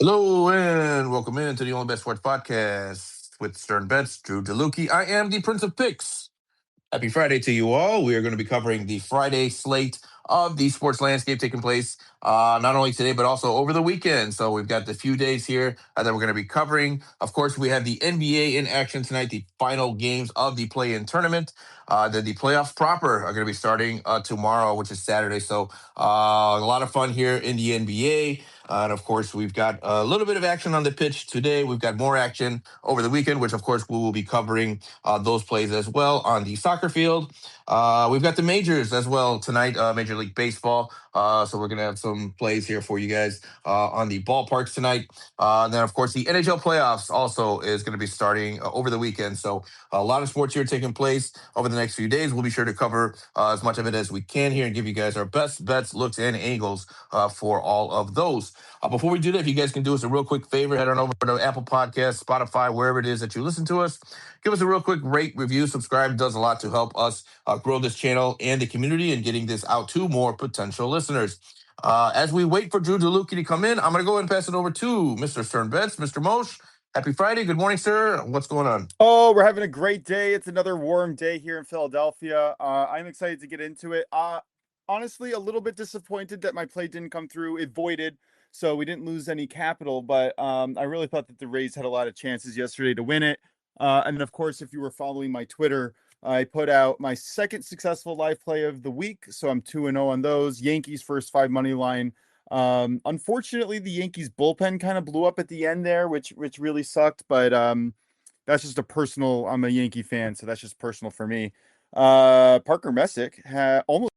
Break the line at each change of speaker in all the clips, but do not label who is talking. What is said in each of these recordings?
Hello and welcome in to the OnlyBets Sports Podcast with SternBets, DrewDelucchi. I am the Prince of Picks. Happy Friday to you all. We are going to be covering the Friday slate of the sports landscape taking place not only today, but also over the weekend. So we've got the few days here that we're going to be covering. Of course, we have the NBA in action tonight, the final games of the play-in tournament. Then the playoffs proper are going to be starting tomorrow, which is Saturday. So a lot of fun here in the NBA. And of course, we've got a little bit of action on the pitch today. We've got more action over the weekend, which of course we will be covering those plays as well on the soccer field. We've got the majors as well tonight, Major League Baseball. So we're going to have some plays here for you guys on the ballparks tonight. And then, of course, the NHL playoffs also is going to be starting over the weekend. So a lot of sports here taking place over the next few days. We'll be sure to cover as much of it as we can here and give you guys our best bets, looks, and angles for all of those. Before we do that, if you guys can do us a real quick favor, head on over to Apple Podcasts, Spotify, wherever it is that you listen to us. Give us a real quick rate, review, subscribe. It does a lot to help us grow this channel and the community and getting this out to more potential listeners. As we wait for DrewDelucchi to come in, I'm going to go ahead and pass it over to Mr. SternBets. Mr. Mosh, happy Friday. Good morning, sir. What's going on?
Oh, we're having a great day. It's another warm day here in Philadelphia. I'm excited to get into it. Honestly, a little bit disappointed that my play didn't come through. It voided, so we didn't lose any capital, but I really thought that the Rays had a lot of chances yesterday to win it. And of course, if you were following my Twitter, I put out my second successful live play of the week, so I'm 2-0 on those. Yankees first 5 money line. Unfortunately, the Yankees bullpen kind of blew up at the end there, which really sucked, but that's just a personal. I'm a Yankee fan, so that's just personal for me. Parker Messick almost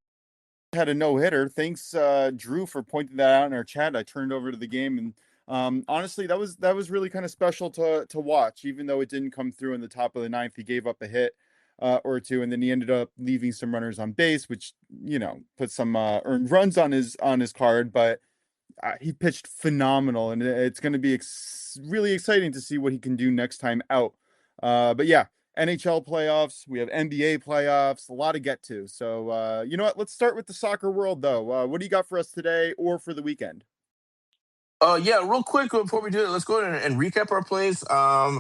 had a no-hitter. Thanks, Drew, for pointing that out in our chat. I turned over to the game, and honestly, that was really kind of special to watch. Even though it didn't come through in the top of the ninth, he gave up a hit or two, and then he ended up leaving some runners on base, which put some earned runs on his card. But he pitched phenomenal, and it's going to be really exciting to see what he can do next time out. But yeah, NHL playoffs, we have NBA playoffs, a lot to get to. So you know what? Let's start with the soccer world, though. What do you got for us today or for the weekend?
Yeah, real quick before we do it, let's go ahead and recap our plays.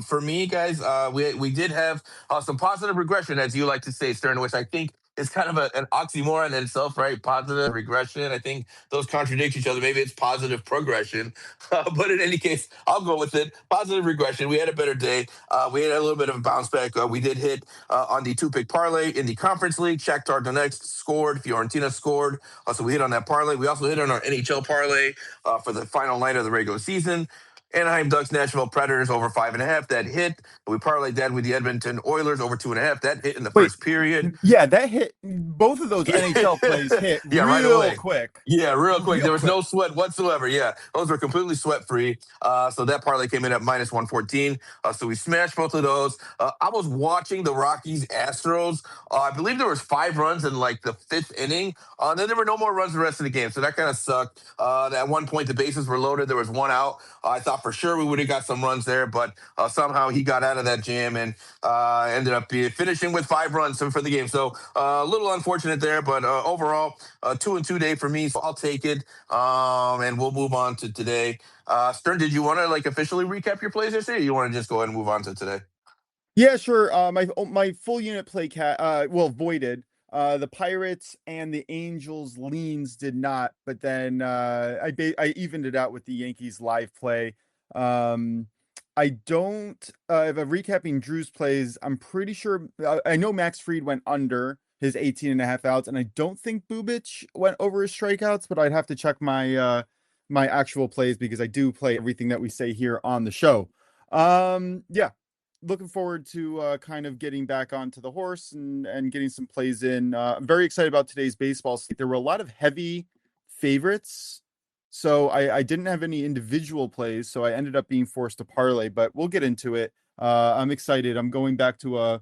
For me, guys, we did have some positive regression, as you like to say, Stern, which I think is kind of an oxymoron in itself, right? Positive regression. I think those contradict each other. Maybe it's positive progression, but in any case, I'll go with it. Positive regression. We had a better day. We had a little bit of a bounce back. We did hit on the 2-pick parlay in the Conference League. Shakhtar Donetsk scored. Fiorentina scored. So we hit on that parlay. We also hit on our NHL parlay for the final night of the regular season. Anaheim Ducks Nashville Predators over 5.5. That hit. We parlayed that with the Edmonton Oilers over 2.5. That hit in the first period.
Yeah, that hit. Both of those NHL plays hit
right away.
quick.
Yeah, real quick. There was no sweat whatsoever. Yeah, those were completely sweat free. So that parlay came in at minus 114. So we smashed both of those. I was watching the Rockies Astros. I believe there was 5 runs in like the 5th inning. Then there were no more runs the rest of the game. So that kind of sucked. At one point, the bases were loaded. There was 1 out. I thought for sure we would have got some runs there, but somehow he got out of that jam and ended up finishing with 5 runs for the game. So a little unfortunate there, but overall, 2-2 day for me. So I'll take it, and we'll move on to today. Stern, did you want to officially recap your plays yesterday? Or you want to just go ahead and move on to today?
Yeah, sure. My full unit play voided. The Pirates and the Angels leans did not, but then I evened it out with the Yankees live play. I don't. If I'm recapping Drew's plays, I'm pretty sure. I know Max Fried went under his 18.5 outs, and I don't think Bubic went over his strikeouts, but I'd have to check my my actual plays because I do play everything that we say here on the show. Yeah. Looking forward to kind of getting back onto the horse and getting some plays in. I'm very excited about today's baseball slate. There were a lot of heavy favorites, so I didn't have any individual plays, so I ended up being forced to parlay, but we'll get into it. I'm excited. I'm going back to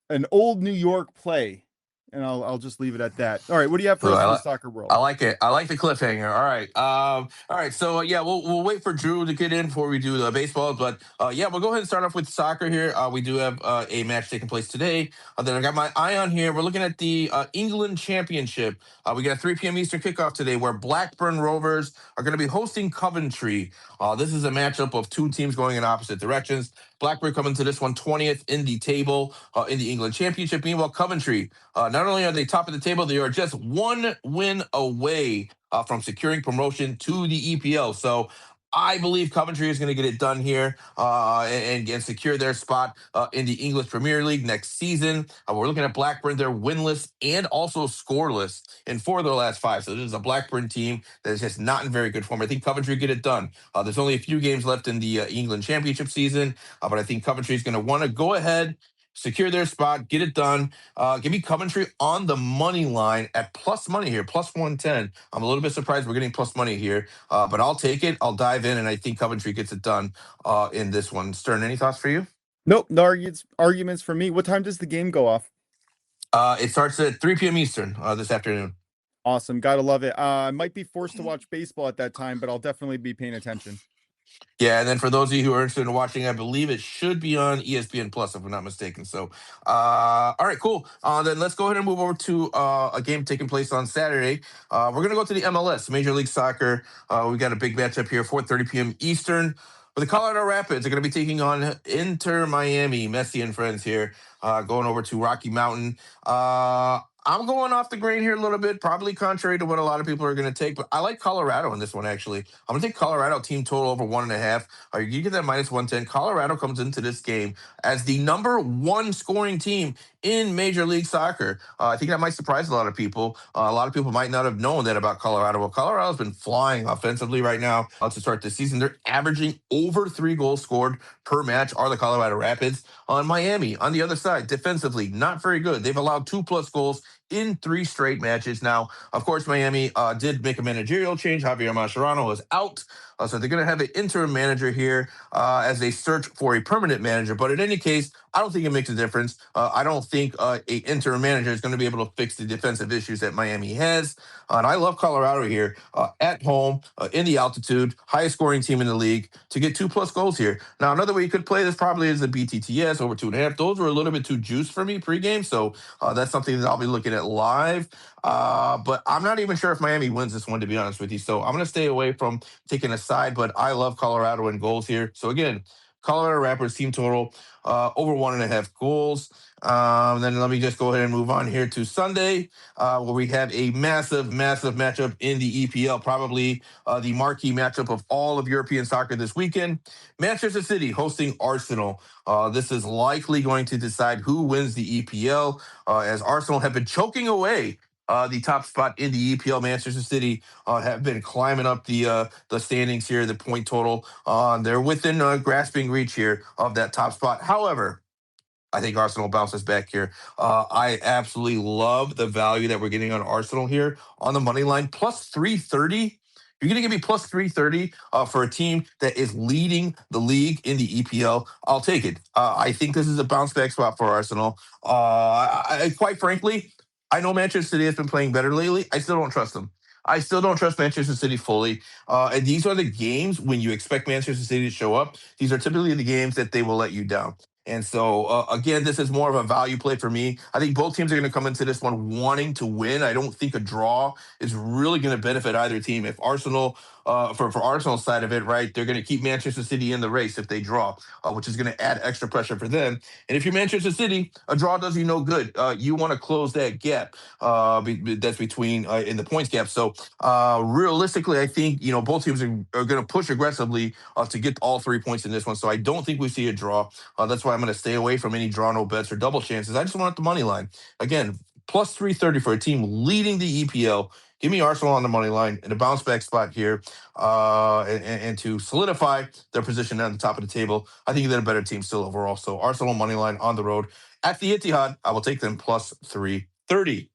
an old New York play and I'll just leave it at that. All right, what do you have for
Ooh,
us
I,
for the
li-
soccer world?
I like it. I like the cliffhanger. All right. All right. So yeah, we'll wait for Drew to get in before we do the baseball. But yeah, we'll go ahead and start off with soccer here. We do have a match taking place today. Then I got my eye on here. We're looking at the England Championship. We got a 3 p.m. Eastern kickoff today, where Blackburn Rovers are going to be hosting Coventry. This is a matchup of two teams going in opposite directions. Blackburn coming to this one 20th in the table in the England Championship. Meanwhile, Coventry, not only are they top of the table, they are just one win away from securing promotion to the EPL. So I believe Coventry is going to get it done here and secure their spot in the English Premier League next season. We're looking at Blackburn. They're winless and also scoreless in 4 of their last 5. So this is a Blackburn team that is just not in very good form. I think Coventry get it done. There's only a few games left in the England Championship season, but I think Coventry is going to want to go ahead, secure their spot, get it done. Give me Coventry on the money line at plus money here, plus 110. I'm a little bit surprised we're getting plus money here, but I'll take it. I'll dive in, and I think Coventry gets it done in this one. Stern, any thoughts for you?
Nope, no arguments for me. What time does the game go off?
It starts at 3 p.m. Eastern this afternoon.
Awesome, gotta love it. I might be forced to watch baseball at that time, but I'll definitely be paying attention.
Yeah, and then for those of you who are interested in watching, I believe it should be on ESPN Plus, if I'm not mistaken. So, all right, cool. Then let's go ahead and move over to a game taking place on Saturday. We're gonna go to the MLS, Major League Soccer. We got a big matchup here, 4:30 p.m. Eastern. But the Colorado Rapids are going to be taking on Inter Miami, Messi and friends here, going over to Rocky Mountain. I'm going off the grain here a little bit, probably contrary to what a lot of people are going to take, but I like Colorado in this one, actually. I'm going to take Colorado team total over 1.5. You get that minus 110. Colorado comes into this game as the number 1 scoring team in Major League Soccer. I think that might surprise a lot of people. A lot of people might not have known that about Colorado. Well, Colorado's been flying offensively right now to start the season. They're averaging over 3 goals scored per match, are the Colorado Rapids. On Miami, on the other side, defensively, not very good. They've allowed 2+ goals in 3 straight matches. Now, of course, Miami did make a managerial change. Javier Mascherano is out. So they're going to have an interim manager here as they search for a permanent manager. But in any case, I don't think it makes a difference. I don't think a interim manager is going to be able to fix the defensive issues that Miami has. And I love Colorado here at home in the altitude, highest scoring team in the league to get 2+ goals here. Now, another way you could play this probably is the BTTS over 2.5. Those were a little bit too juiced for me pregame. So that's something that I'll be looking at live. But I'm not even sure if Miami wins this one, to be honest with you. So I'm going to stay away from taking a side, but I love Colorado in goals here. So again, Colorado Rapids team total over 1.5 goals. Then let me just go ahead and move on here to Sunday, where we have a massive matchup in the EPL, probably the marquee matchup of all of European soccer this weekend. Manchester City hosting Arsenal. This is likely going to decide who wins the EPL, as Arsenal have been choking away the top spot in the EPL. Manchester City have been climbing up the standings here, the point total. They're within grasping reach here of that top spot. However, I think Arsenal bounces back here. I absolutely love the value that we're getting on Arsenal here on the money line, plus 330. You're going to give me plus 330 for a team that is leading the league in the EPL. I'll take it. I think this is a bounce back spot for Arsenal. Quite frankly, I know Manchester City has been playing better lately. I still don't trust them. I still don't trust Manchester City fully. And these are the games when you expect Manchester City to show up. These are typically the games that they will let you down. And so, again, this is more of a value play for me. I think both teams are going to come into this one wanting to win. I don't think a draw is really going to benefit either team. If Arsenal, for Arsenal's side of it, right, they're going to keep Manchester City in the race if they draw, which is going to add extra pressure for them. And if you're Manchester City, a draw does you no good. You want to close that gap that's between in the points gap. So realistically, I think both teams are going to push aggressively to get all 3 points in this one. So I don't think we see a draw. That's why I'm going to stay away from any draw no bets or double chances. I just want the money line. Again, plus 330 for a team leading the EPL. Give me Arsenal on the money line in a bounce back spot here, and to solidify their position at the top of the table. I think they're a better team still overall. So Arsenal money line on the road at the Etihad. I will take them plus 330.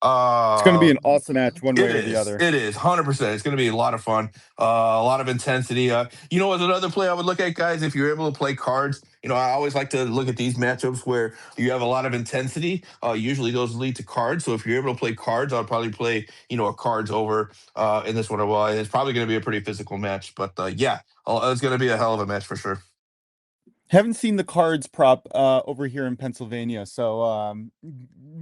It's going to be an awesome match one way or the other.
It is 100%. It's going to be a lot of fun, a lot of intensity. You know, as another play I would look at, guys, if you're able to play cards, you know, I always like to look at these matchups where you have a lot of intensity. Usually those lead to cards. So if you're able to play cards, I'll probably play, you know, a cards over in this one. Well, it's probably going to be a pretty physical match, but yeah, it's going to be a hell of a match for sure.
Haven't seen the cards prop over here in Pennsylvania, so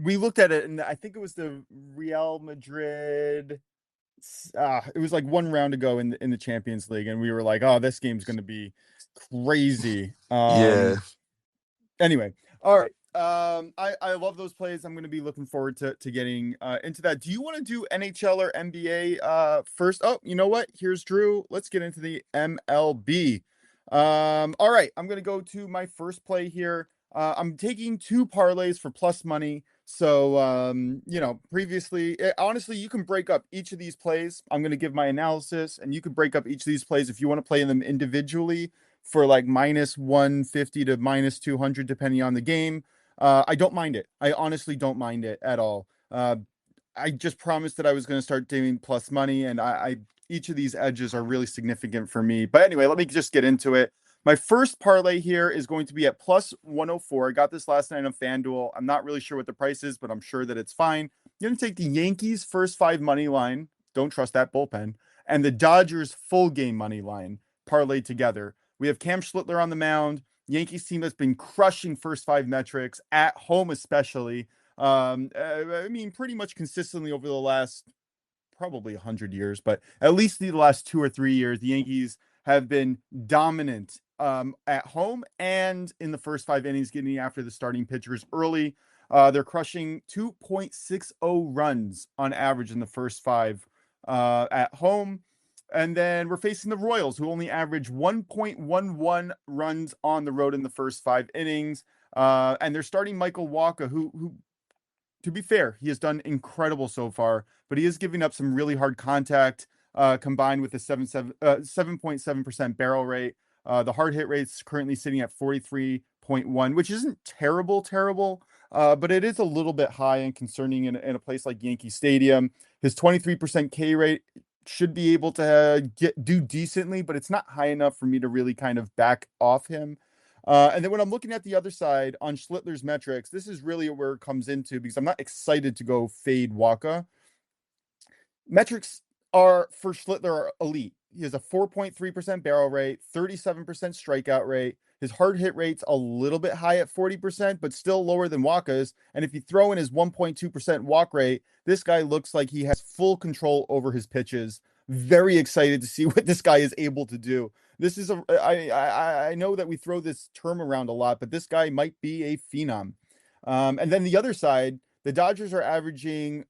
we looked at it, and I think it was the Real Madrid. It was like one round ago in the Champions League, and we were like, "Oh, this game's going to be crazy."
Yeah.
Anyway, all right. I love those plays. I'm going to be looking forward to getting into that. Do you want to do NHL or NBA first? Oh, you know what? Here's Drew. Let's get into the MLB. All right. I'm going to go to my first play here. I'm taking 2 parlays for plus money. So, you know, previously, honestly, you can break up each of these plays. I'm going to give my analysis, and you can break up each of these plays if you want to play them individually for like minus 150 to minus 200, depending on the game. I don't mind it. I honestly don't mind it at all. I just promised that I was going to start doing plus money, and I each of these edges are really significant for me. But anyway, let me just get into it. My first parlay here is going to be at plus 104. I got this last night on FanDuel. I'm not really sure what the price is, but I'm sure that it's fine. You're going to take the Yankees first 5 money line. Don't trust that bullpen. And the Dodgers full game money line parlayed together. We have Cam Schlittler on the mound. Yankees team has been crushing first 5 metrics at home, especially. I mean, pretty much consistently over the last probably 100 years, but at least the last 2 or 3 years, the Yankees have been dominant at home and in the first 5 innings, getting after the starting pitchers early. They're crushing 2.60 runs on average in the first 5 at home. And then we're facing the Royals, who only average 1.11 runs on the road in the first 5 innings. And they're starting Michael Wacha, who, to be fair, he has done incredible so far, but he is giving up some really hard contact, combined with a 7.7% barrel rate. The hard hit rate's currently sitting at 43.1, which isn't terrible, but it is a little bit high and concerning in a place like Yankee Stadium. His 23% K rate should be able to do decently, but it's not high enough for me to really kind of back off him. And then when I'm looking at the other side on Schlittler's metrics, this is really where it comes into, because I'm not excited to go fade Wacha. Metrics are for Schlittler are elite. He has a 4.3% barrel rate, 37% strikeout rate. His hard hit rate's a little bit high at 40%, but still lower than Wacha's. And if you throw in his 1.2% walk rate, this guy looks like he has full control over his pitches. Very excited to see what this guy is able to do. This is I know that we throw this term around a lot, but this guy might be a phenom. And then the other side, the Dodgers are averaging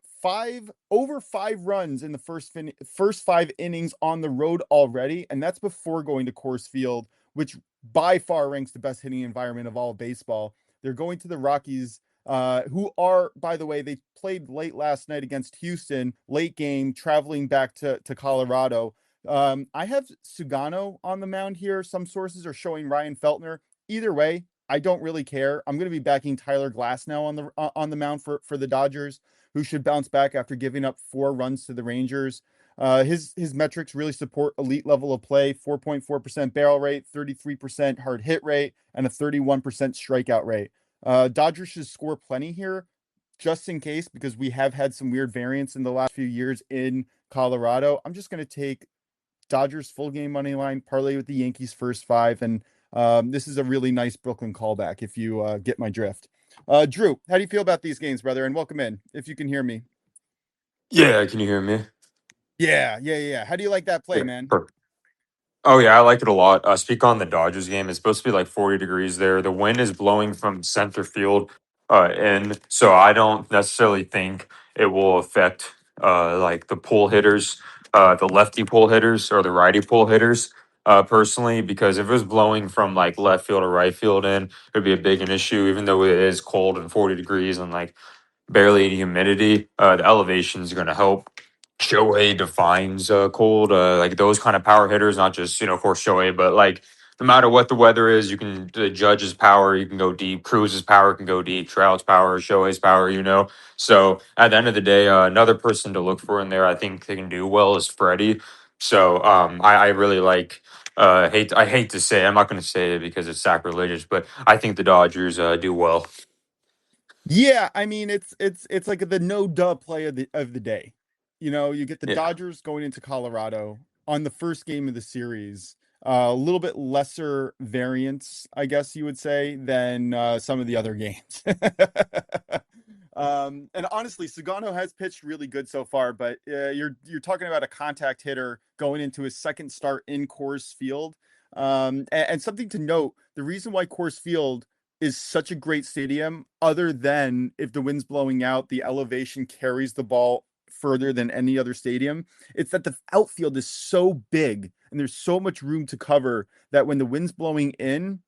over 5 runs in the first 5 innings on the road already, and that's before going to Coors Field, which by far ranks the best hitting environment of all of baseball. They're going to the Rockies, who are, by the way, they played late last night against Houston, late game, traveling back to Colorado. I have Sugano on the mound here. Some sources are showing Ryan Feltner. Either way, I don't really care. I'm going to be backing Tyler Glasnow on the mound for the Dodgers, who should bounce back after giving up 4 runs to the Rangers. His metrics really support elite level of play: 4.4% barrel rate, 33% hard hit rate, and a 31% strikeout rate. Dodgers should score plenty here, just in case, because we have had some weird variance in the last few years in Colorado. I'm just going to take Dodgers full game money line, parlay with the Yankees first 5, and this is a really nice Brooklyn callback if you get my drift. Drew, how do you feel about these games, brother? And welcome in, if you can hear me.
Yeah, can you hear me?
Yeah. How do you like that play,
Yeah.
man?
Perfect. Oh yeah, I like it a lot. Speak on the Dodgers game. It's supposed to be like 40 degrees there. The wind is blowing from center field in, so I don't necessarily think it will affect like the pull hitters, the lefty pull hitters or the righty pull hitters. Personally, because if it was blowing from like left field or right field in, it'd be a big an issue. Even though it is cold and 40 degrees and like barely any humidity, the elevation is going to help. Shohei defines cold, like those kind of power hitters, not just, of course, Shohei, but like no matter what the weather is, you can the Judge's power, you can go deep. Cruz's power can go deep. Trout's power, Shohei's power, you know. So at the end of the day, another person to look for in there, I think they can do well is Freddie. So I really like. I hate to say, I'm not going to say it because it's sacrilegious, but I think the Dodgers do well.
Yeah, I mean it's like the no duh play of the day. You know, you get the
Yeah.
Dodgers going into Colorado on the first game of the series. A little bit lesser variance, I guess you would say, than some of the other games. And honestly, Sugano has pitched really good so far, but you're talking about a contact hitter going into his second start in Coors Field. And something to note: the reason why Coors Field is such a great stadium, other than if the wind's blowing out, the elevation carries the ball further than any other stadium. It's that the outfield is so big and there's so much room to cover that when the wind's blowing in,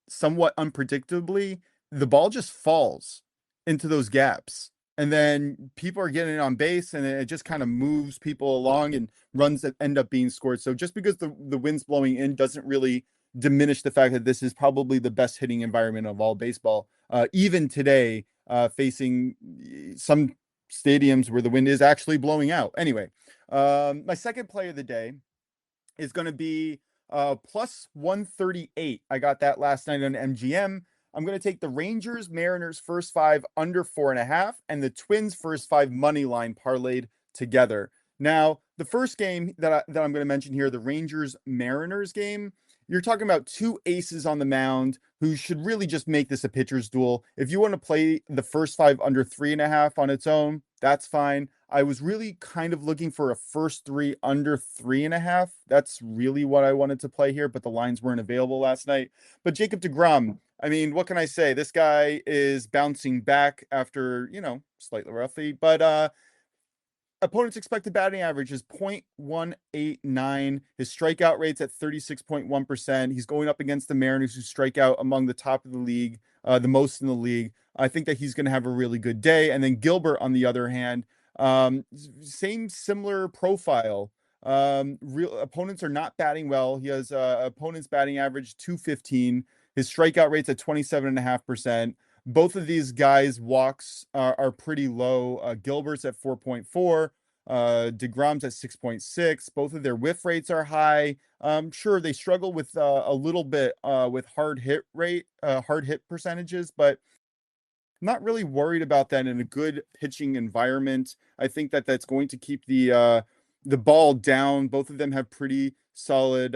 somewhat unpredictably, the ball just falls into those gaps. And then people are getting on base and it just kind of moves people along and runs that end up being scored. So just because the wind's blowing in doesn't really diminish the fact that this is probably the best hitting environment of all baseball. Even today, facing some stadiums where the wind is actually blowing out. Anyway, my second play of the day is going to be plus 138. I got that last night on MGM. I'm going to take the Rangers Mariners first five under 4.5 and the Twins first five money line parlayed together. Now, the first game that I'm going to mention here, the Rangers Mariners game, you're talking about two aces on the mound who should really just make this a pitcher's duel. If you want to play the first five under 3.5 on its own, that's fine. I was really kind of looking for a first three under 3.5. That's really what I wanted to play here, but the lines weren't available last night. But Jacob deGrom, I mean, what can I say? This guy is bouncing back after, slightly roughly, but opponent's expected batting average is 0.189. His strikeout rate's at 36.1%. He's going up against the Mariners, who strike out among the top of the league, the most in the league. I think that he's going to have a really good day. And then Gilbert, on the other hand, similar profile. Real opponents are not batting well. He has opponent's batting average 215. His strikeout rate's at 27.5%. Both of these guys' walks are pretty low. Gilbert's at 4.4. DeGrom's at 6.6. Both of their whiff rates are high. Sure, they struggle with a little bit with hard hit percentages, but not really worried about that in a good pitching environment. I think that that's going to keep the ball down. Both of them have pretty solid,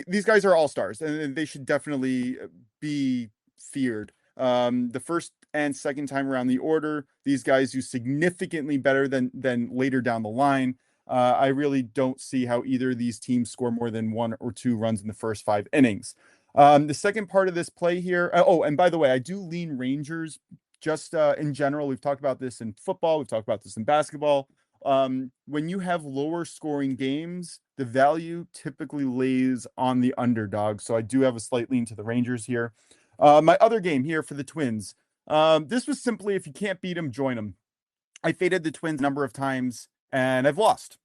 these guys are all stars and they should definitely be feared. The first and second time around the order, these guys do significantly better than later down the line. I really don't see how either of these teams score more than 1 or 2 runs in the first 5 innings. The second part of this play here. And by the way, I do lean Rangers just in general. We've talked about this in football. We've talked about this in basketball. When you have lower scoring games, the value typically lays on the underdog. So I do have a slight lean to the Rangers here. My other game here for the Twins. This was simply, if you can't beat them, join them. I faded the Twins a number of times and I've lost.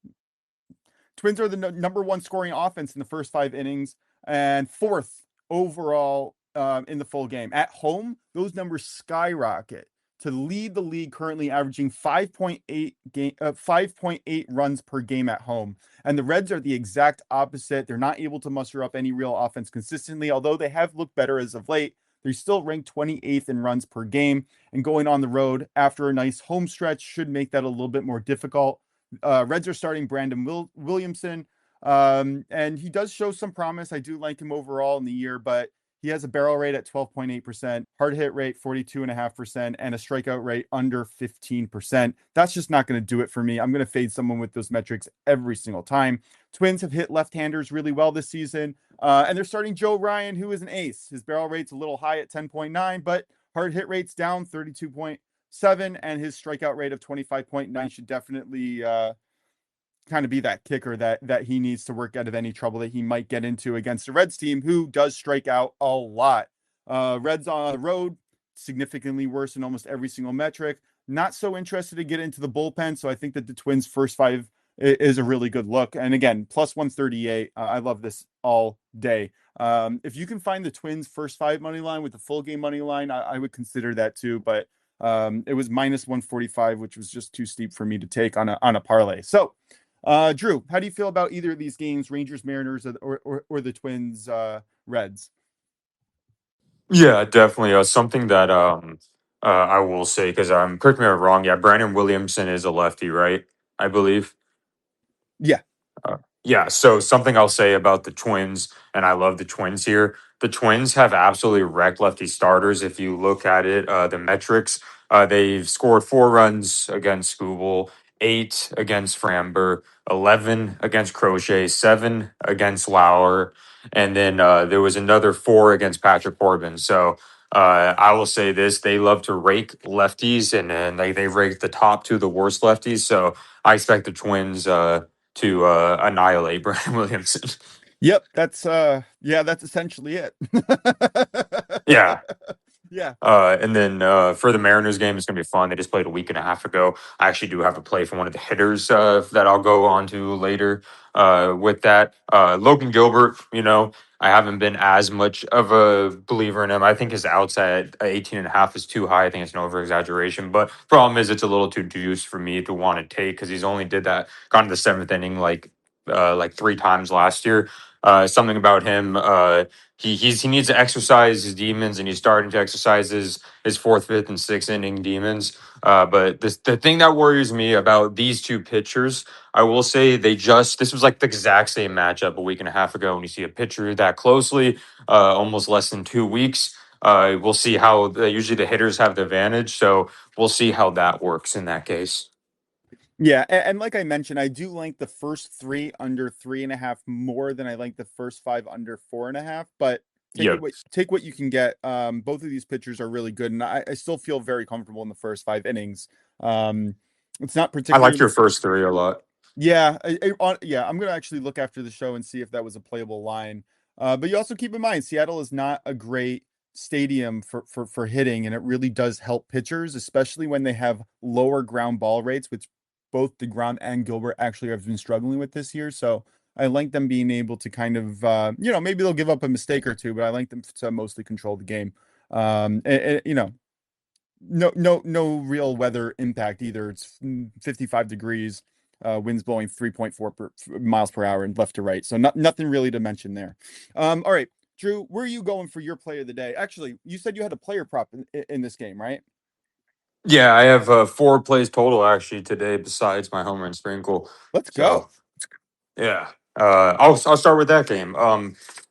Twins are the number 1 scoring offense in the first 5 innings and 4th overall in the full game. At home, those numbers skyrocket to lead the league, currently averaging 5.8 runs per game at home. And the Reds are the exact opposite. They're not able to muster up any real offense consistently, although they have looked better as of late. They're still ranked 28th in runs per game, and going on the road after a nice home stretch should make that a little bit more difficult. Reds are starting Brandon Williamson, and he does show some promise. I do like him overall in the year, but he has a barrel rate at 12.8%, hard hit rate 42.5%, and a strikeout rate under 15%. That's just not going to do it for me. I'm going to fade someone with those metrics every single time. Twins have hit left-handers really well this season, and they're starting Joe Ryan, who is an ace. His barrel rate's a little high at 10.9, but hard hit rate's down 32.7, and his strikeout rate of 25.9 should definitely kind of be that kicker that he needs to work out of any trouble that he might get into against the Reds team, who does strike out a lot. Reds on the road, significantly worse in almost every single metric. Not so interested to get into the bullpen, so I think that the Twins' first 5 is a really good look. And again, plus 138. I love this all day. If you can find the Twins first five money line with the full game money line, I would consider that too. But it was minus 145, which was just too steep for me to take on a parlay. So, Drew, how do you feel about either of these games, Rangers, Mariners, or the Twins, Reds?
Yeah, definitely. Something that I will say, because correct me if I'm wrong. Yeah, Brandon Williamson is a lefty, right? I believe.
Yeah.
Yeah, so something I'll say about the Twins, and I love the Twins here. The Twins have absolutely wrecked lefty starters. If you look at it, the metrics, they've scored 4 runs against Skubal, 8 against Framber, 11 against Crochet, 7 against Lauer, and then there was another 4 against Patrick Corbin. So I will say this: they love to rake lefties, and then they rake the top two, the worst lefties. So I expect the Twins. To annihilate Brian Williamson.
Yep. That's essentially it.
Yeah.
Yeah.
And then for the Mariners game, it's going to be fun. They just played a week and a half ago. I actually do have a play for one of the hitters that I'll go on to later with that. Logan Gilbert, I haven't been as much of a believer in him. I think his outside 18 and a half is too high. I think it's an over exaggeration. But problem is, it's a little too juiced for me to want to take because he's only did that, gone to the seventh inning like 3 times last year. Something about him. He needs to exercise his demons, and he's starting to exercise his fourth, fifth, and sixth inning demons. But the thing that worries me about these two pitchers, I will say this was like the exact same matchup a week and a half ago. When you see a pitcher that closely, almost less than 2 weeks, we'll see how usually the hitters have the advantage. So we'll see how that works in that case.
Yeah, and like I mentioned, I do like the first three under 3.5 more than I like the first five under 4.5. But
Yeah,
take what you can get. Both of these pitchers are really good, and I still feel very comfortable in the first 5 innings. It's not
I like
particularly.
your first three a lot.
Yeah, I'm gonna actually look after the show and see if that was a playable line. But you also keep in mind, Seattle is not a great stadium for hitting, and it really does help pitchers, especially when they have lower ground ball rates, which both DeGrom and Gilbert actually have been struggling with this year. So I like them being able to kind of, maybe they'll give up a mistake or two, but I like them to mostly control the game. No real weather impact either. It's 55 degrees, winds blowing 3.4 miles per hour and left to right. So nothing really to mention there. All right, Drew, where are you going for your play of the day? Actually, you said you had a player prop in this game, right?
Yeah, I have 4 plays total actually today besides my home run sprinkle.
Let's go.
So yeah, I'll start with that game.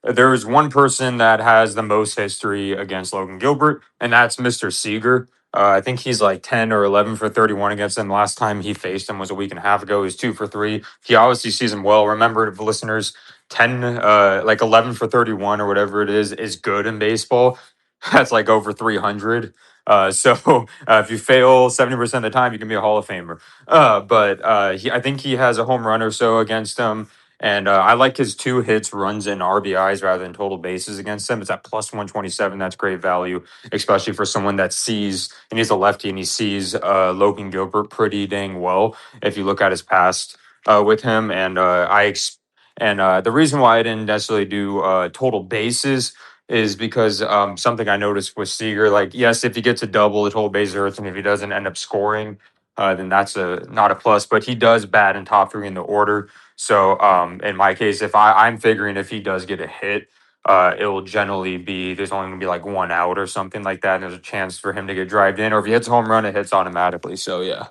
There is one person that has the most history against Logan Gilbert, and that's Mr. Seager. I think he's like 10 or 11 for 31 against him. Last time he faced him was a week and a half ago. He's 2 for 3. He obviously sees him well. Remember, the listeners, 11 for 31 or whatever it is good in baseball. That's like over 300. So if you fail 70% of the time, you can be a Hall of Famer. But I think he has a home run or so against him. And I like his 2 hits, runs, and RBIs rather than total bases against him. It's at plus 127. That's great value, especially for someone that sees, and he's a lefty, and he sees Logan Gilbert pretty dang well if you look at his past with him. And the reason why I didn't necessarily do total bases is because something I noticed with Seager, like, yes, if he gets a double, the total bases hurts, and if he doesn't end up scoring, then that's not a plus. But he does bat in top 3 in the order. So in my case, if I'm figuring if he does get a hit, it will generally be there's only going to be like 1 out or something like that, and there's a chance for him to get drived in. Or if he hits a home run, it hits automatically. So yeah.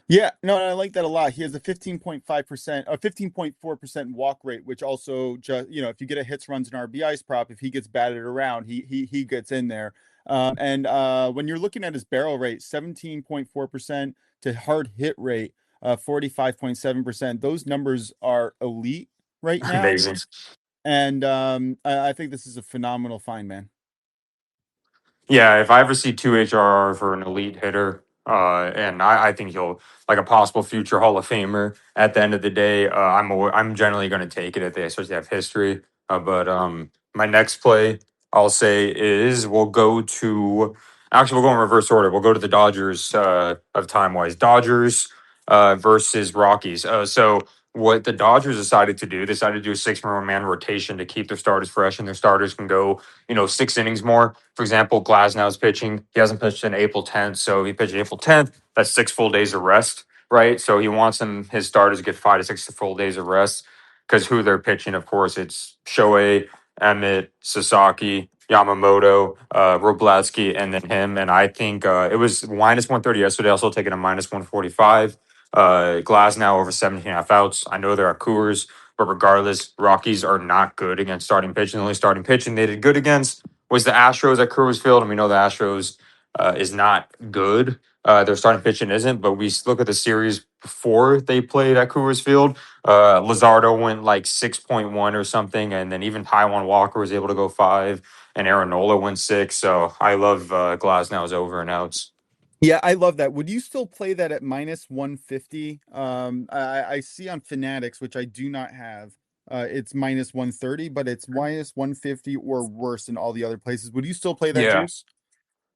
Yeah, no, I like that a lot. He has a 15.5%, a 15.4% walk rate, which also just, if you get a hits, runs, and RBIs prop, if he gets batted around, he gets in there. And when you're looking at his barrel rate, 17.4% to hard hit rate, 45.7%, those numbers are elite right now.
Amazing.
And I think this is a phenomenal find, man.
Yeah, if I ever see 2 HRR for an elite hitter, and I think he'll like a possible future Hall of Famer. At the end of the day, I'm generally going to take it if they especially have history. But my next play I'll say is we'll go to actually we'll go in reverse order. We'll go to the Dodgers of time wise. Dodgers versus Rockies. So what the Dodgers decided to do, they decided to do a 6-man rotation to keep their starters fresh, and their starters can go, 6 innings more. For example, Glasnow's pitching. He hasn't pitched in April 10th, so he pitched April 10th. That's 6 full days of rest, right? So he wants his starters to get 5 to 6 full days of rest because who they're pitching, of course, it's Shohei, Emmett, Sasaki, Yamamoto, Roblatsky, and then him. And I think it was minus 130 yesterday. Also taking a minus 145. Glass now over 17 and a half outs. I know there are Coors, but regardless, Rockies are not good against starting pitching. The only starting pitching they did good against was the Astros at Coors Field. And we know the Astros is not good. Their starting pitching isn't, but we look at the series before they played at Coors Field. Luzardo went like 6.1 or something, and then even Taiwan Walker was able to go 5, and Aaron Nola went 6. So I love Glasnow's over and outs.
Yeah, I love that. Would you still play that at minus 150? I see on Fanatics, which I do not have, it's minus 130, but it's minus 150 or worse in all the other places. Would you still play that
Yeah.
juice?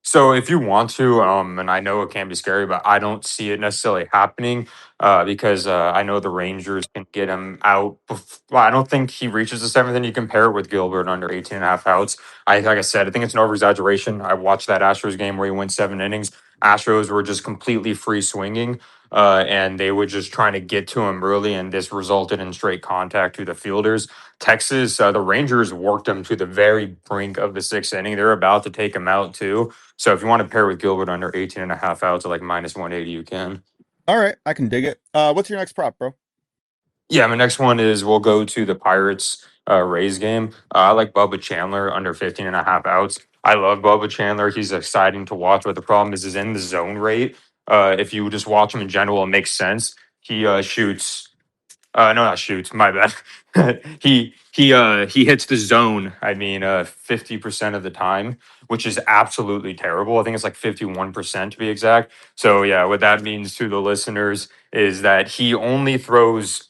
So if you want to, and I know it can be scary, but I don't see it necessarily happening because I know the Rangers can get him out. Well, I don't think he reaches the 7th, and you compare it with Gilbert under 18 and a half outs. Like I said, I think it's an over-exaggeration. I watched that Astros game where he went 7 innings. Astros were just completely free swinging, and they were just trying to get to him early, and this resulted in straight contact to the fielders. Texas, the Rangers worked him to the very brink of the 6th inning. They're about to take him out too. So if you want to pair with Gilbert under 18 and a half outs at like minus 180, you can.
All right, I can dig it. What's your next prop, bro?
Yeah, my next one is we'll go to the Pirates Rays game. I like Bubba Chandler under 15 and a half outs. I love Bubba Chandler. He's exciting to watch, but the problem is his in the zone rate. If you just watch him in general, it makes sense. He shoots no, not shoots. My bad. He hits the zone. I mean, 50% of the time, which is absolutely terrible. I think it's like 51% to be exact. So yeah, what that means to the listeners is that he only throws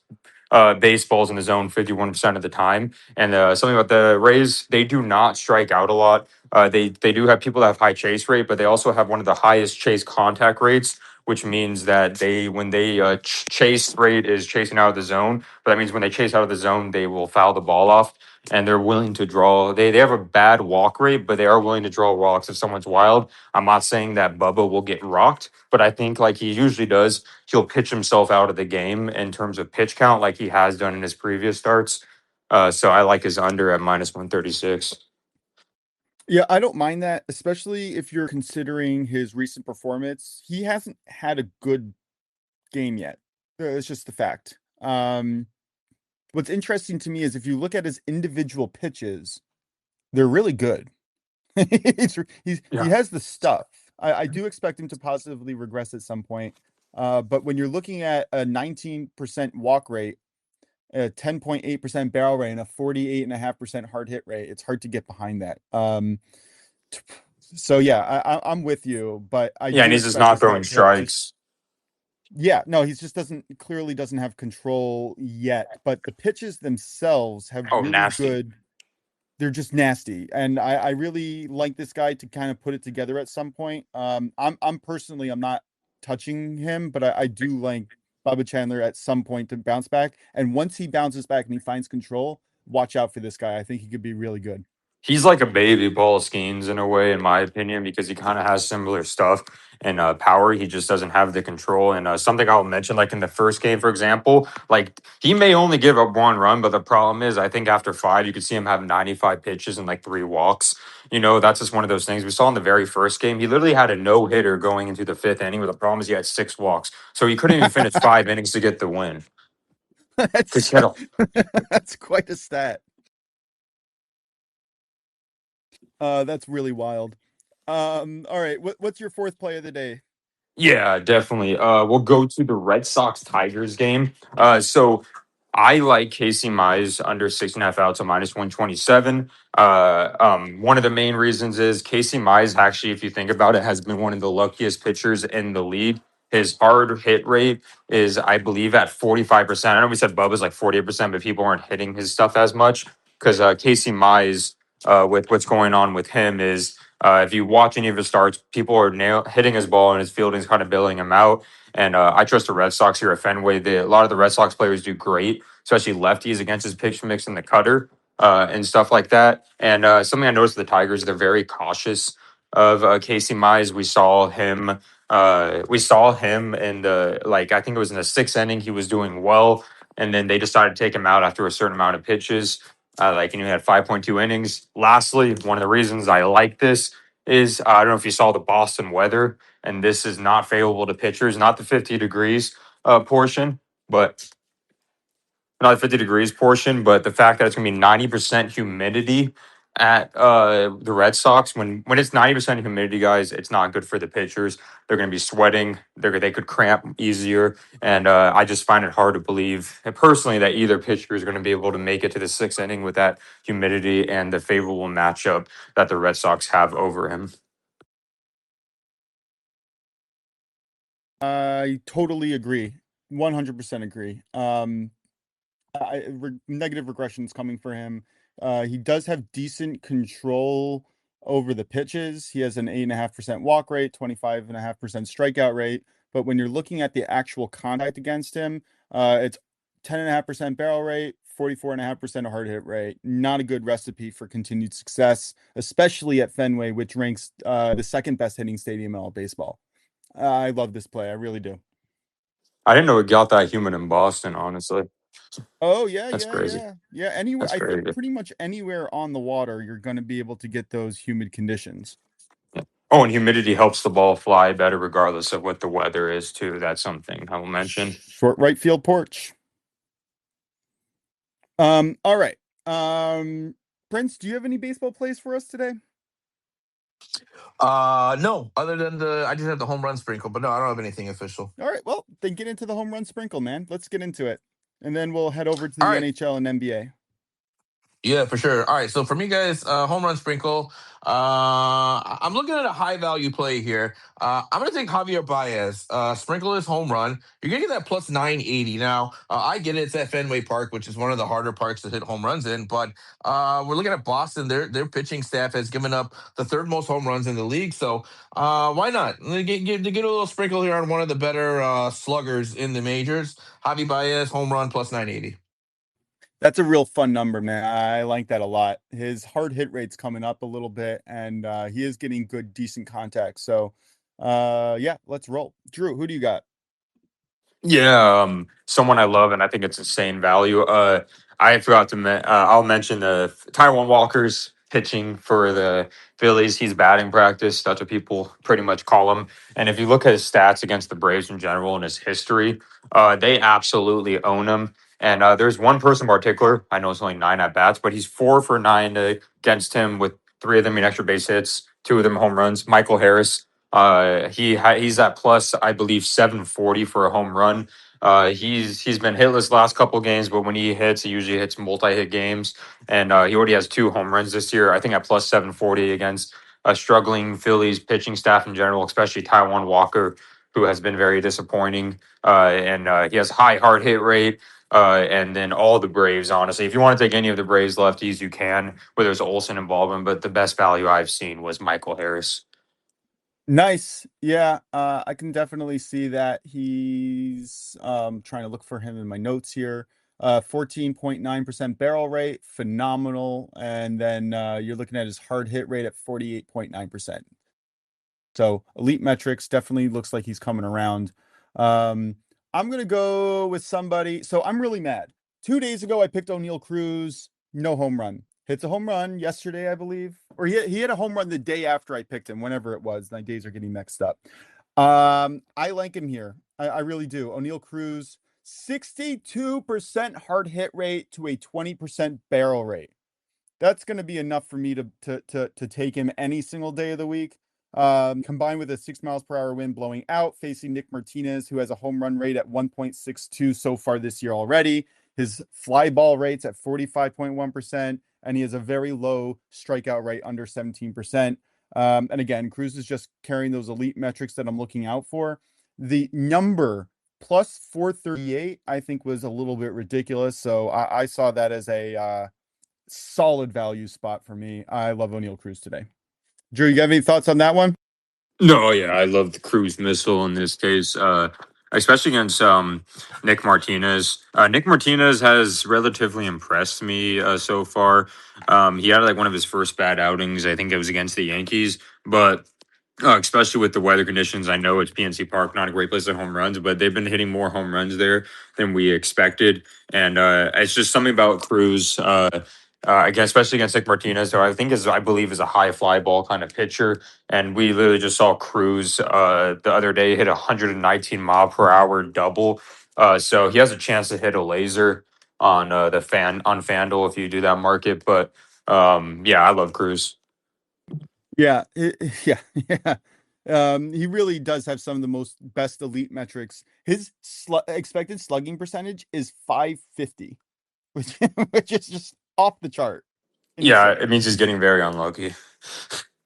baseballs in the zone 51% of the time. And something about the Rays, they do not strike out a lot. They do have people that have high chase rate, but they also have one of the highest chase contact rates, which means that when they chase rate is chasing out of the zone, but that means when they chase out of the zone, they will foul the ball off, and they're willing to draw. They have a bad walk rate, but they are willing to draw walks if someone's wild. I'm not saying that Bubba will get rocked, but I think like he usually does, he'll pitch himself out of the game in terms of pitch count, like he has done in his previous starts. So I like his under at minus 136.
Yeah, I don't mind that, especially if you're considering his recent performance. He hasn't had a good game yet. It's just the fact. What's interesting to me is if you look at his individual pitches, they're really good. He has the stuff. I do expect him to positively regress at some point. But when you're looking at a 19% walk rate, a 10.8% barrel rate, and a 48.5% hard hit rate, it's hard to get behind that. So yeah, I'm with you, but
and he's just not throwing strikes.
Yeah, no, he just clearly doesn't have control yet. But the pitches themselves have really
nasty.
good. They're just nasty, and I really like this guy to kind of put it together at some point. I'm personally I'm not touching him, but I do like Bubba Chandler at some point to bounce back. And once he bounces back and he finds control, watch out for this guy. I think he could be really good.
He's like a baby Paul Skeens in a way, in my opinion, because he kind of has similar stuff and power. He just doesn't have the control. And something I'll mention, like in the first game, for example, like he may only give up 1 run, but the problem is, I think after 5, you could see him have 95 pitches and like 3 walks. That's just one of those things we saw in the very first game. He literally had a no hitter going into the 5th inning, but the problem is he had 6 walks, so he couldn't even finish 5 innings to get the win.
That's quite a stat. That's really wild. All right, what's your 4th play of the day?
Yeah, definitely. We'll go to the Red Sox Tigers game. So I like Casey Mize under 6.5 outs at minus 127. One of the main reasons is Casey Mize, actually, if you think about it, has been one of the luckiest pitchers in the league. His hard hit rate is, I believe, at 45%. I know we said Bubba's like 48%, but people aren't hitting his stuff as much because Casey Mize, with what's going on with him, is If you watch any of his starts, people are hitting his ball and his fielding's kind of bailing him out. And I trust the Red Sox here at Fenway. A lot of the Red Sox players do great, especially lefties against his pitch mix in the cutter and stuff like that. And something I noticed with the Tigers, they're very cautious of Casey Mize. We saw him. In the I think it was in the sixth inning. He was doing well, and then they decided to take him out after a certain amount of pitches. And he had 5.2 innings. Lastly, one of the reasons I like this is I don't know if you saw the Boston weather, and this is not favorable to pitchers, not the 50 degrees portion, but not the 50 degrees portion, but the fact that it's going to be 90% humidity at the Red Sox. When it's 90% humidity, guys, it's not good for the pitchers. They're going to be sweating. They could cramp easier. And I just find it hard to believe, personally, that either pitcher is going to be able to make it to the sixth inning with that humidity and the favorable matchup that the Red Sox have over him.
I totally agree. 100% agree. Negative regressions coming for him. He does have decent control over the pitches. He has an 8.5% walk rate, 25.5% strikeout rate. But when you're looking at the actual contact against him, it's 10.5% barrel rate, 44.5% hard hit rate. Not a good recipe for continued success, especially at Fenway, which ranks the second best hitting stadium in all baseball. I love this play. I really do.
I didn't know it got that humid in Boston, honestly.
Oh yeah,
That's crazy.
yeah. Anywhere,
That's
I
very
think
good.
pretty much anywhere on the water, you're going to be able to get those humid conditions.
Oh, and humidity helps the ball fly better regardless of what the weather is, too. That's something I will mention.
Short right field porch. All right. Prince, do you have any baseball plays for us today?
No, other than I just have the home run sprinkle, but no, I don't have anything official.
All right, well, then get into the home run sprinkle, man. Let's get into it. And then we'll head over to the
All right.
NHL and NBA.
Yeah, for sure. All right, so for me, guys, home run sprinkle. I'm looking at a high value play here. I'm going to take Javier Baez. Sprinkle his home run. You're going to get that plus 980. Now, I get it. It's at Fenway Park, which is one of the harder parks to hit home runs in. But we're looking at Boston. Their pitching staff has given up the third most home runs in the league. So why not? Get a little sprinkle here on one of the better sluggers in the majors. Javi Baez, home run, plus 980.
That's a real fun number, man. I like that a lot. His hard hit rate's coming up a little bit, and he is getting good, decent contact. So, yeah, let's roll. Drew, who do you got?
Yeah, someone I love, and I think it's insane value. I forgot to. I'll mention the Taiwan Walker's pitching for the Phillies. He's batting practice. That's what people pretty much call him. And if you look at his stats against the Braves in general and his history, they absolutely own him. And there's one person in particular. I know it's only 9 at bats, but he's 4 for 9 against him, with 3 of them in extra base hits, 2 of them home runs. Michael Harris. He's at plus, I believe, 740 for a home run. He's been hitless last couple games, but when he hits, he usually hits multi-hit games, and he already has 2 home runs this year. I think at plus 740 against a struggling Phillies pitching staff in general, especially Taiwan Walker, who has been very disappointing. And he has high hard hit rate. And then all the Braves, honestly, if you want to take any of the Braves lefties, you can, whether it's Olsen and Baldwin, but the best value I've seen was Michael Harris.
Nice. Yeah, I can definitely see that. He's trying to look for him in my notes here. 14.9% barrel rate, phenomenal. And then you're looking at his hard hit rate at 48.9%. So elite metrics, definitely looks like he's coming around. I'm gonna go with somebody. So I'm really mad. 2 days ago, I picked O'Neal Cruz, no home run. Hits a home run yesterday, I believe, or he had a home run the day after I picked him. Whenever it was, my days are getting mixed up. I like him here. I really do. O'Neal Cruz, 62% hard hit rate to a 20% barrel rate. That's going to be enough for me to take him any single day of the week. Combined with a 6 miles per hour wind blowing out, facing Nick Martinez, who has a home run rate at 1.62 so far this year already. His fly ball rate's at 45.1%, and he has a very low strikeout rate, under 17%. And again, Cruz is just carrying those elite metrics that I'm looking out for. The number plus 438, I think, was a little bit ridiculous. So I saw that as a solid value spot for me. I love O'Neal Cruz today. Drew, you got any thoughts on that one?
No, yeah, I love the cruise missile in this case, especially against Nick Martinez. Nick Martinez has relatively impressed me so far. He had like one of his first bad outings. I think it was against the Yankees, but especially with the weather conditions, I know it's PNC Park, not a great place to home runs, but they've been hitting more home runs there than we expected, and it's just something about Cruz. Again, especially against Nick Martinez, who I believe is a high fly ball kind of pitcher. And we literally just saw Cruz the other day hit a 119-mile-per-hour double. So he has a chance to hit a laser on FanDuel if you do that market. But yeah, I love Cruz.
Yeah, yeah, yeah. He really does have some of the most best elite metrics. His expected slugging percentage is 550, which which is just off the chart.
Yeah,
Insane.
it means he's getting very unlucky.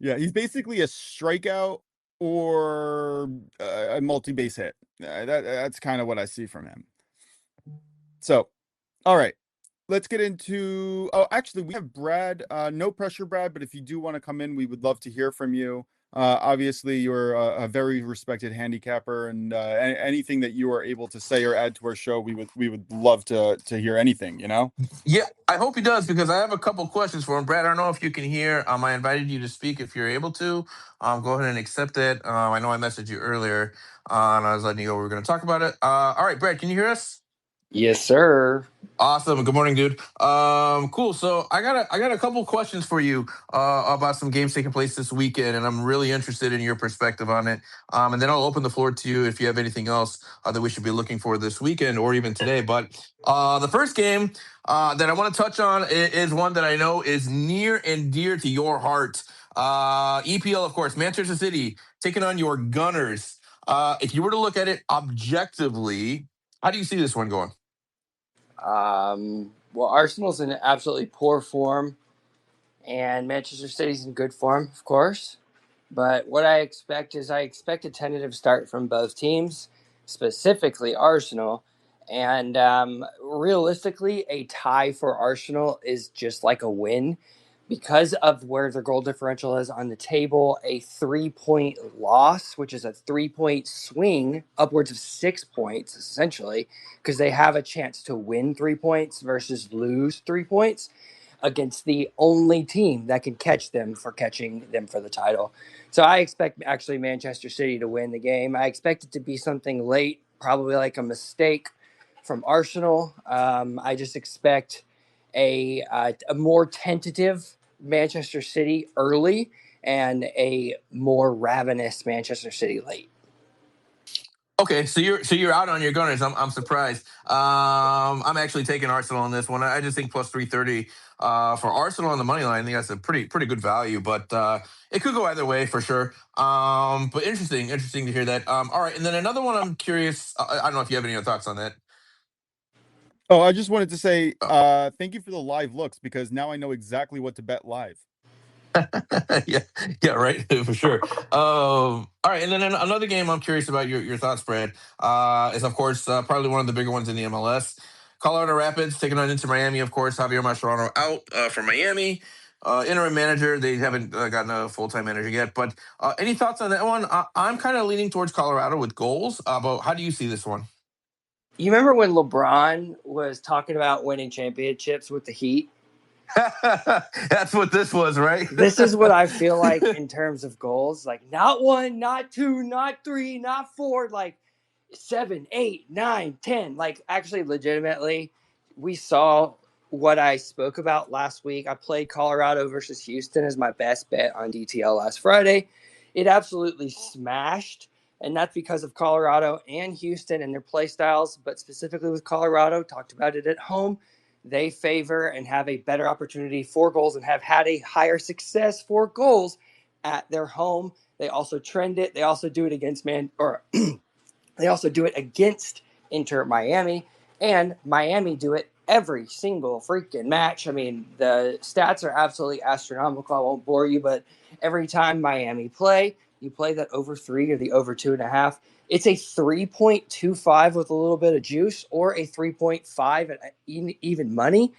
Yeah, he's basically a strikeout or a multi-base hit. That's kind of what I see from him. So, all right. Let's get into actually we have Brad. No pressure, Brad, but if you do want to come in, we would love to hear from you. Obviously, you're a very respected handicapper, and anything that you are able to say or add to our show, we would love to hear anything.
Yeah, I hope he does because I have a couple questions for him. Brad, I don't know if you can hear. I invited you to speak if you're able to. Go ahead and accept it. I know I messaged you earlier, and I was letting you know we were going to talk about it. All right, Brad, can you hear us?
Yes, sir.
Awesome. Good morning, dude. Cool. So I got a couple questions for you about some games taking place this weekend, and I'm really interested in your perspective on it. And then I'll open the floor to you if you have anything else that we should be looking for this weekend or even today. But the first game that I want to touch on is one that I know is near and dear to your heart. EPL, of course, Manchester City taking on your Gunners. If you were to look at it objectively, how do you see this one going?
Well, Arsenal's in absolutely poor form, and Manchester City's in good form, of course. But what I expect is I expect a tentative start from both teams, specifically Arsenal. And realistically, a tie for Arsenal is just like a win because of where their goal differential is on the table. A 3-point loss, which is a 3-point swing, upwards of 6 points, essentially, because they have a chance to win 3 points versus lose 3 points against the only team that can catch them for catching them for the title. So I expect actually Manchester City to win the game. I expect it to be something late, probably like a mistake from Arsenal. I just expect a more tentative Manchester City early and a more ravenous Manchester City late.
Okay, so you're out on your Gunners. I'm surprised. I'm actually taking Arsenal on this one. I just think plus 330 for Arsenal on the money line. I think that's a pretty good value, but it could go either way for sure. But interesting to hear that. All right, and then another one. I'm curious. I don't know if you have any other thoughts on that.
Oh, I just wanted to say thank you for the live looks because now I know exactly what to bet live.
yeah, right, for sure. All right, and then another game I'm curious about your thoughts, Brad, is of course probably one of the bigger ones in the MLS. Colorado Rapids taking on Inter Miami, of course. Javier Mascherano out from Miami. Interim manager, they haven't gotten a full-time manager yet. But any thoughts on that one? I'm kind of leaning towards Colorado with goals. But how do you see this one?
You remember when LeBron was talking about winning championships with the Heat?
That's what this was, right?
This is what I feel like in terms of goals. Like not 1, not 2, not 3, not 4, like 7, 8, 9, 10. Like actually legitimately, we saw what I spoke about last week. I played Colorado versus Houston as my best bet on DTL last Friday. It absolutely smashed. And that's because of Colorado and Houston and their play styles, but specifically with Colorado, talked about it at home. They favor and have a better opportunity for goals and have had a higher success for goals at their home. They also trend it. They also do it against they also do it against Inter Miami, and Miami do it every single freaking match. I mean, the stats are absolutely astronomical. I won't bore you, but every time Miami play, you play that over 3 or the over 2.5. It's a 3.25 with a little bit of juice or a 3.5 at even money.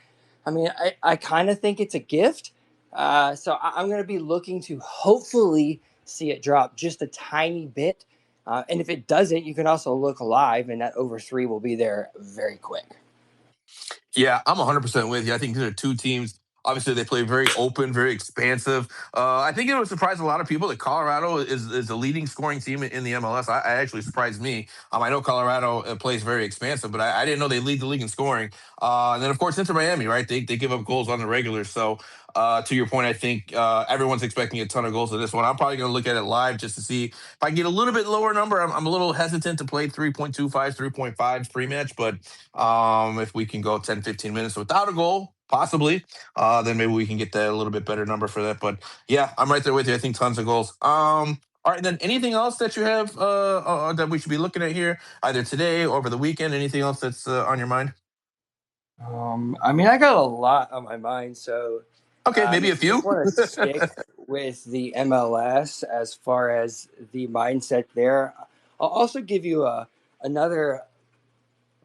I mean, I kind of think it's a gift, So I'm going to be looking to hopefully see it drop just a tiny bit. And if it doesn't, you can also look live, and that over 3 will be there very quick.
Yeah, I'm 100% with you. I think these are two teams. Obviously, they play very open, very expansive. I think it would surprise a lot of people that Colorado is the leading scoring team in the MLS. I actually surprised me. I know Colorado plays very expansive, but I didn't know they lead the league in scoring. And then, of course, Inter Miami, right? They give up goals on the regular. So, to your point, I think everyone's expecting a ton of goals in this one. I'm probably going to look at it live just to see if I can get a little bit lower number. I'm a little hesitant to play 3.25, 3.5 pre-match, but if we can go 10, 15 minutes without a goal, possibly, then maybe we can get that a little bit better number for that. But yeah, I'm right there with you. I think tons of goals. All right, then anything else that you have that we should be looking at here, either today or over the weekend? Anything else that's on your mind?
I mean, I got a lot on my mind, so
Okay, maybe a
if you
few.
just want to stick with the MLS as far as the mindset there, I'll also give you another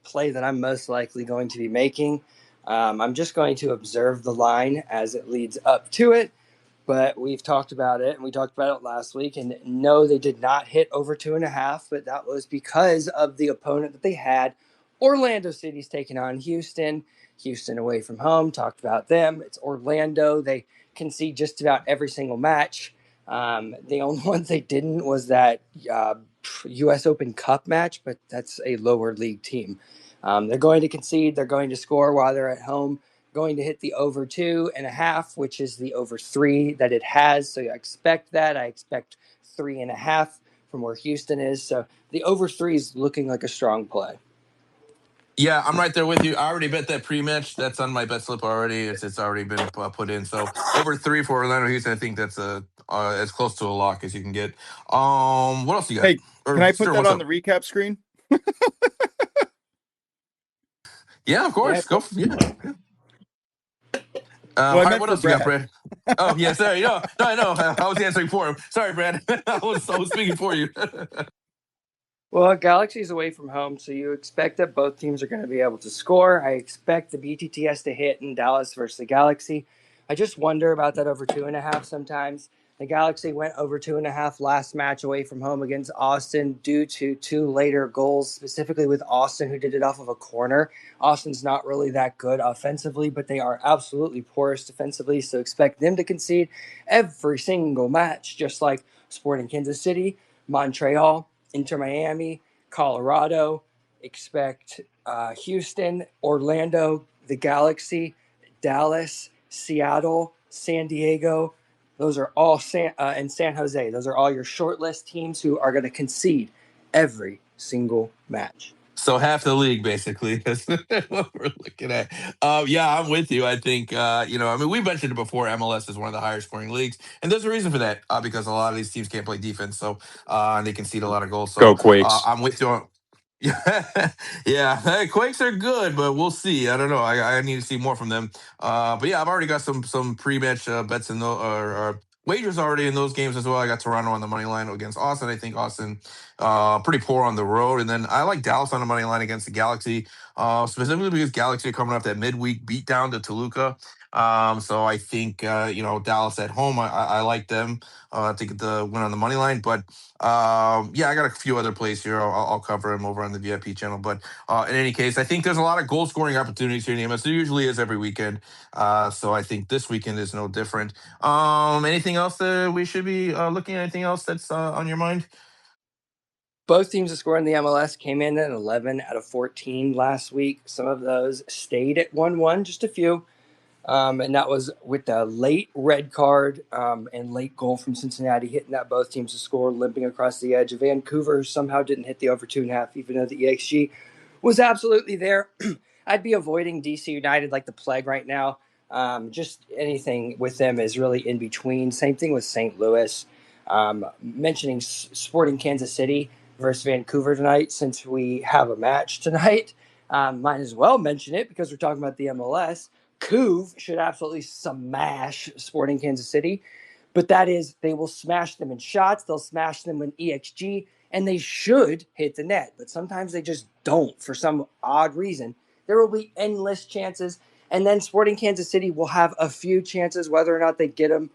play that I'm most likely going to be making. I'm just going to observe the line as it leads up to it. But we've talked about it, and we talked about it last week. And no, they did not hit over 2.5, but that was because of the opponent that they had. Orlando City's taking on Houston. Houston away from home. Talked about them. It's Orlando. They concede just about every single match. The only ones they didn't was that U.S. Open Cup match, but that's a lower league team. They're going to concede. They're going to score while they're at home. Going to hit the over 2.5, which is the over 3 that it has. So I expect that. I expect 3.5 from where Houston is. So the over 3 is looking like a strong play.
Yeah, I'm right there with you. I already bet that pre-match. That's on my bet slip already. It's already been put in. So over 3 for Orlando Houston. I think that's as close to a lock as you can get. What else you got?
Hey, can I put
Stern,
that
what's
on
up?
the recap screen?
Yeah, of course.
Yeah.
Go. Yeah.
Well,
All
I
right,
meant
what
for
else you got,
Brad.
Brad? Oh, yeah, sorry. No, I know. I was answering for him. Sorry, Brad. I was speaking for you.
Well, Galaxy's away from home, so you expect that both teams are going to be able to score. I expect the BTTS to hit in Dallas versus the Galaxy. I just wonder about that over 2.5 sometimes. The Galaxy went over 2.5 last match away from home against Austin due to 2 later goals, specifically with Austin, who did it off of a corner. Austin's not really that good offensively, but they are absolutely porous defensively, so expect them to concede every single match, just like Sporting Kansas City, Montreal, Inter Miami, Colorado. Expect Houston, Orlando, the Galaxy, Dallas, Seattle, San Diego. Those are all and San Jose. Those are all your shortlist teams who are going to concede every single match.
So half the league, basically, is what we're looking at. Yeah, I'm with you. I think, we mentioned it before. MLS is one of the higher scoring leagues, and there's a reason for that because a lot of these teams can't play defense, so and they concede a lot of goals. So
Go Quakes.
I'm with you on. Yeah, yeah. Hey, Quakes are good, but we'll see. I don't know. I need to see more from them. But yeah, I've already got some pre-match bets in those or wagers already in those games as well. I got Toronto on the money line against Austin. I think Austin pretty poor on the road, and then I like Dallas on the money line against the Galaxy, specifically because Galaxy are coming off that midweek beatdown to Toluca. So I think Dallas at home. I like them to get the win on the money line, but. Yeah, I got a few other plays here. I'll cover them over on the VIP channel. But in any case, I think there's a lot of goal scoring opportunities here in the MS. There usually is every weekend. So I think this weekend is no different. Anything else that we should be looking at? Anything else that's on your mind?
Both teams that scored in the MLS came in at 11 out of 14 last week. Some of those stayed at 1-1, just a few. And that was with the late red card and late goal from Cincinnati hitting that both teams to score, limping across the edge. Vancouver somehow didn't hit the over 2.5, even though the EXG was absolutely there. I'd be avoiding DC United like the plague right now. Just anything with them is really in between. Same thing with St. Louis. Mentioning Sporting Kansas City versus Vancouver tonight, since we have a match tonight, might as well mention it because we're talking about the MLS. Couv should absolutely smash Sporting Kansas City, but that is, they will smash them in shots, they'll smash them in EXG, and they should hit the net, but sometimes they just don't for some odd reason. There will be endless chances. And then Sporting Kansas City will have a few chances, whether or not they get them.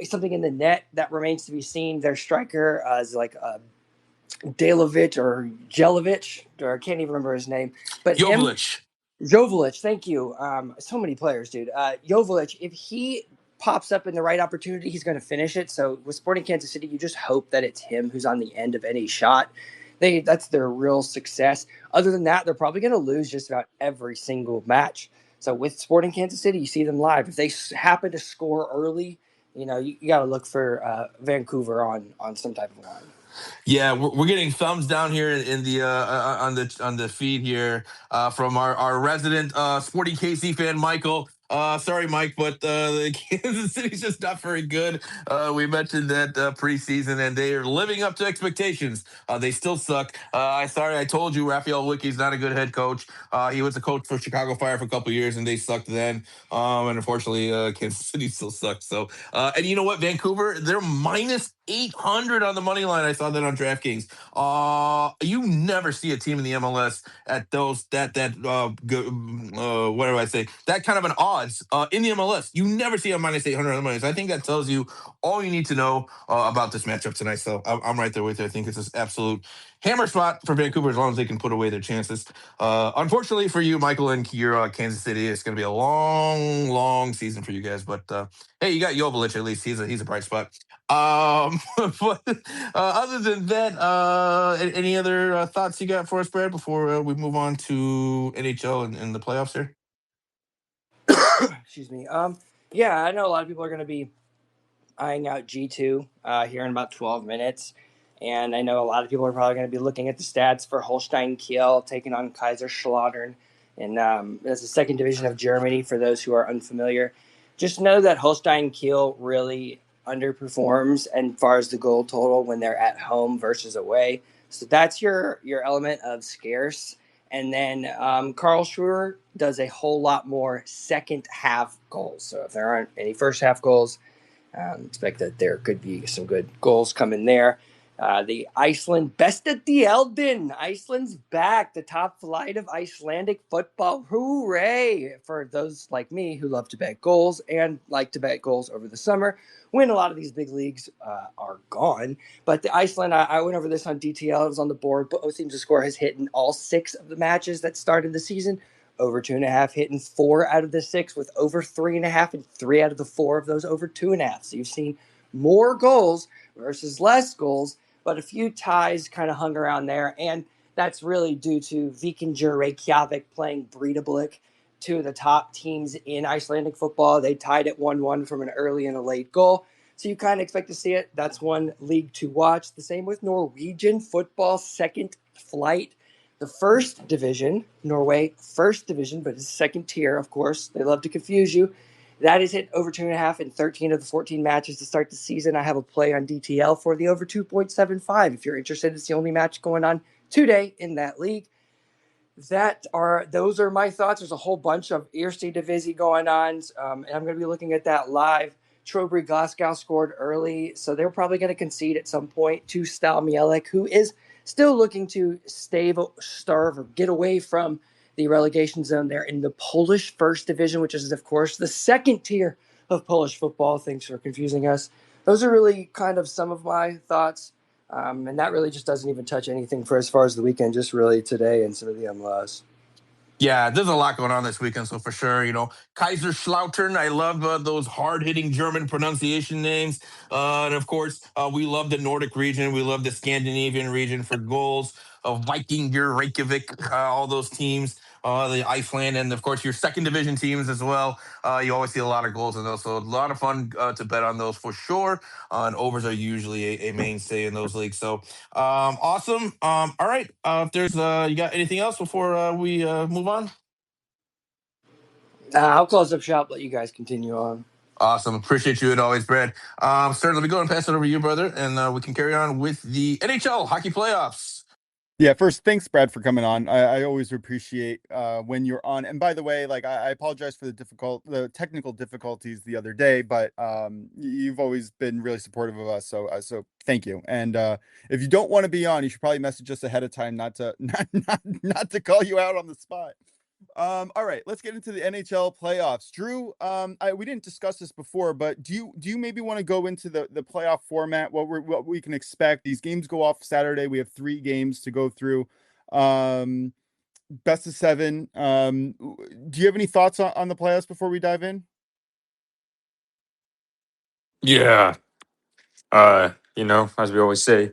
Something in the net that remains to be seen. Their striker is like Delovic or Jelovic, or I can't even remember his name. But him,
Jovic.
Jovic, thank you. So many players, dude. Jovic, if he pops up in the right opportunity, he's going to finish it. So with Sporting Kansas City, you just hope that it's him who's on the end of any shot. That's their real success. Other than that, they're probably going to lose just about every single match. So with Sporting Kansas City, you see them live. If they happen to score early, you got to look for Vancouver on some type of line.
Yeah, we're getting thumbs down here in the on the feed here from our resident Sporting KC fan, Michael. Sorry, Mike, but the Kansas City's just not very good. We mentioned that preseason, and they are living up to expectations. They still suck. I told you, Raphael Wickey's not a good head coach. He was a coach for Chicago Fire for a couple of years, and they sucked then. And unfortunately, Kansas City still sucks. So, and you know what, Vancouver, they're minus 800 on the money line. I saw that on DraftKings. You never see a team in the MLS at those what do I say? That kind of an odds in the MLS. You never see a minus 800 on the money. So I think that tells you all you need to know about this matchup tonight. So I'm right there with you. I think it's an absolute hammer spot for Vancouver as long as they can put away their chances. Unfortunately for you, Michael, and your Kansas City, it's going to be a long, long season for you guys. But hey, you got Jovic at least. He's a bright spot. But other than that, any other thoughts you got for us, Brad, before we move on to NHL and the playoffs here?
Excuse me. Yeah, I know a lot of people are going to be eyeing out G2 here in about 12 minutes. And I know a lot of people are probably going to be looking at the stats for Holstein Kiel taking on Kaiserslautern. And that's the second division of Germany for those who are unfamiliar. Just know that Holstein Kiel really underperforms as far as the goal total when they're at home versus away. So that's your element of scarce. And then Karlsruhe does a whole lot more second half goals. So if there aren't any first half goals, expect that there could be some good goals coming there. The Iceland best at the Eldin. Iceland's back. The top flight of Icelandic football. Hooray! For those like me who love to bet goals and like to bet goals over the summer when a lot of these big leagues are gone. But the Iceland, I went over this on DTL. It was on the board. Both teams to score has hit in all 6 of the matches that started the season. Over 2.5 hitting 4 out of the 6 with over 3.5 and 3 out of the 4 of those over 2.5. So you've seen more goals versus less goals, but a few ties kind of hung around there. And that's really due to Víkingur Reykjavik playing Breidablik, 2 of the top teams in Icelandic football. They tied at 1-1 from an early and a late goal. So you kind of expect to see it. That's one league to watch. The same with Norwegian football, second flight. The first division, Norway, first division, but it's second tier, of course. They love to confuse you. That is hit over 2.5 in 13 of the 14 matches to start the season. I have a play on DTL for the over 2.75. If you're interested, it's the only match going on today in that league. Those are my thoughts. There's a whole bunch of Eerste Divisie going on, and I'm going to be looking at that live. Trowbridge Glasgow scored early, so they're probably going to concede at some point to Stal Mielek, who is still looking to starve or get away from the relegation zone there in the Polish first division, which is, of course, the second tier of Polish football. Thanks for confusing us. Those are really kind of some of my thoughts. And that really just doesn't even touch anything for as far as the weekend, just really today and some of the MLS.
Yeah, there's a lot going on this weekend, so for sure, Kaiserslautern. I love those hard-hitting German pronunciation names, and of course, we love the Nordic region. We love the Scandinavian region for goals. Vikingur, Reykjavik, all those teams, the Iceland, and of course your second division teams as well. You always see a lot of goals in those, so a lot of fun to bet on those for sure. And overs are usually a mainstay in those leagues. So awesome. All right. If there's you got anything else before we move on?
I'll close up shop. Let you guys continue on.
Awesome. Appreciate you as always, Brad. Sir, let me go and pass it over to you, brother, and we can carry on with the NHL hockey playoffs.
Yeah, first, thanks, Brad, for coming on. I always appreciate when you're on. And by the way, I apologize for the technical difficulties the other day, but you've always been really supportive of us. So thank you. And if you don't want to be on, you should probably message us ahead of time, not to call you out on the spot. All right, let's get into the NHL playoffs. Drew, we didn't discuss this before, but do you maybe want to go into the playoff format? What we can expect? These games go off Saturday. We have 3 games to go through. Best of 7. Do you have any thoughts on the playoffs before we dive in?
Yeah. As we always say,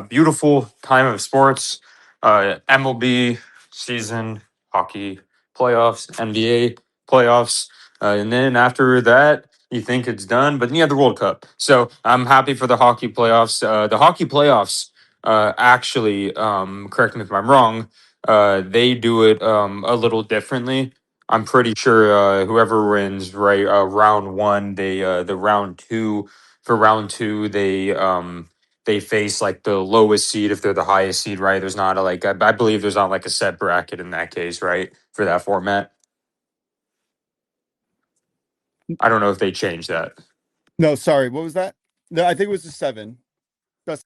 beautiful time of sports, MLB season, hockey playoffs, NBA playoffs, and then after that, you think it's done, but you have the World Cup. So I'm happy for the hockey playoffs. The hockey playoffs, actually, correct me if I'm wrong, they do it a little differently. I'm pretty sure whoever wins round one, the round two for round two they face like the lowest seed if they're the highest seed, right? There's not a like I believe there's not like a set bracket in that case, right? For that format. I don't know if they changed that.
No, sorry. What was that? No, I think it was the 7. Best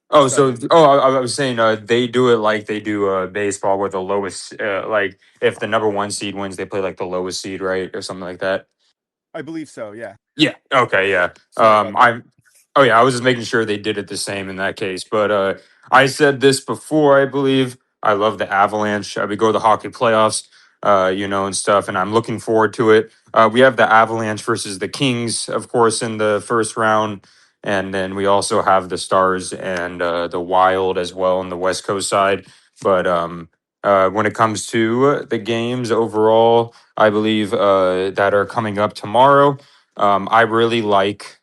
Oh, so
7.
I was saying they do it like they do baseball where the lowest like if the number one seed wins, they play like the lowest seed, right? Or something like that.
I believe so. Yeah.
Yeah. Okay. Yeah.
Sorry about that.
I'm. Oh yeah. I was just making sure they did it the same in that case. But I said this before. I believe I love the Avalanche. We go to the hockey playoffs, and stuff, and I'm looking forward to it. We have the Avalanche versus the Kings, of course, in the first round, and then we also have the Stars and the Wild as well on the West Coast side. But when it comes to the games overall, I believe that are coming up tomorrow. I really like.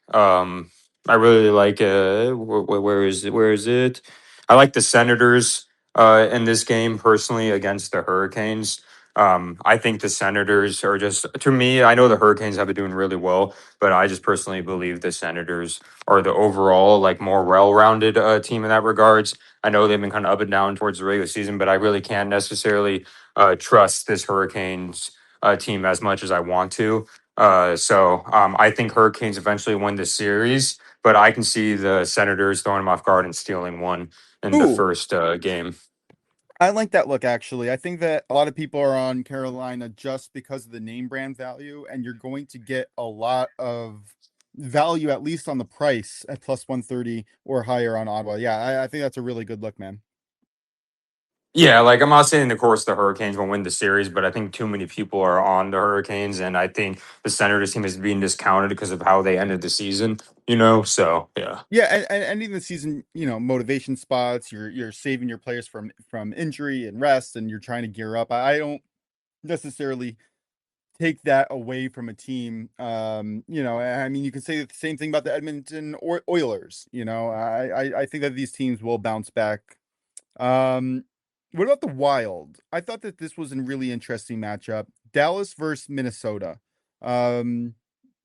Where is it? Where is it? I like the Senators in this game personally against the Hurricanes. I think the Senators are just to me. I know the Hurricanes have been doing really well, but I just personally believe the Senators are the overall like more well-rounded team in that regards. I know they've been kind of up and down towards the regular season, but I really can't necessarily trust this Hurricanes team as much as I want to. So I think Hurricanes eventually win the series, but I can see the Senators throwing them off guard and stealing one in the
Ooh,
first game.
I like that look actually. I think that a lot of people are on Carolina just because of the name brand value, and you're going to get a lot of value at least on the price at plus 130 or higher on Ottawa. Yeah, I think that's a really good look, man.
Yeah, like I'm not saying, of course, the Hurricanes will win the series, but I think too many people are on the Hurricanes, and I think the Senators team is being discounted because of how they ended the season. So yeah.
Yeah, and ending the season, motivation spots. You're saving your players from injury and rest, and you're trying to gear up. I don't necessarily take that away from a team. I mean, you can say the same thing about the Edmonton Oilers. I think that these teams will bounce back. What about the Wild? I thought that this was a really interesting matchup. Dallas versus Minnesota. Um,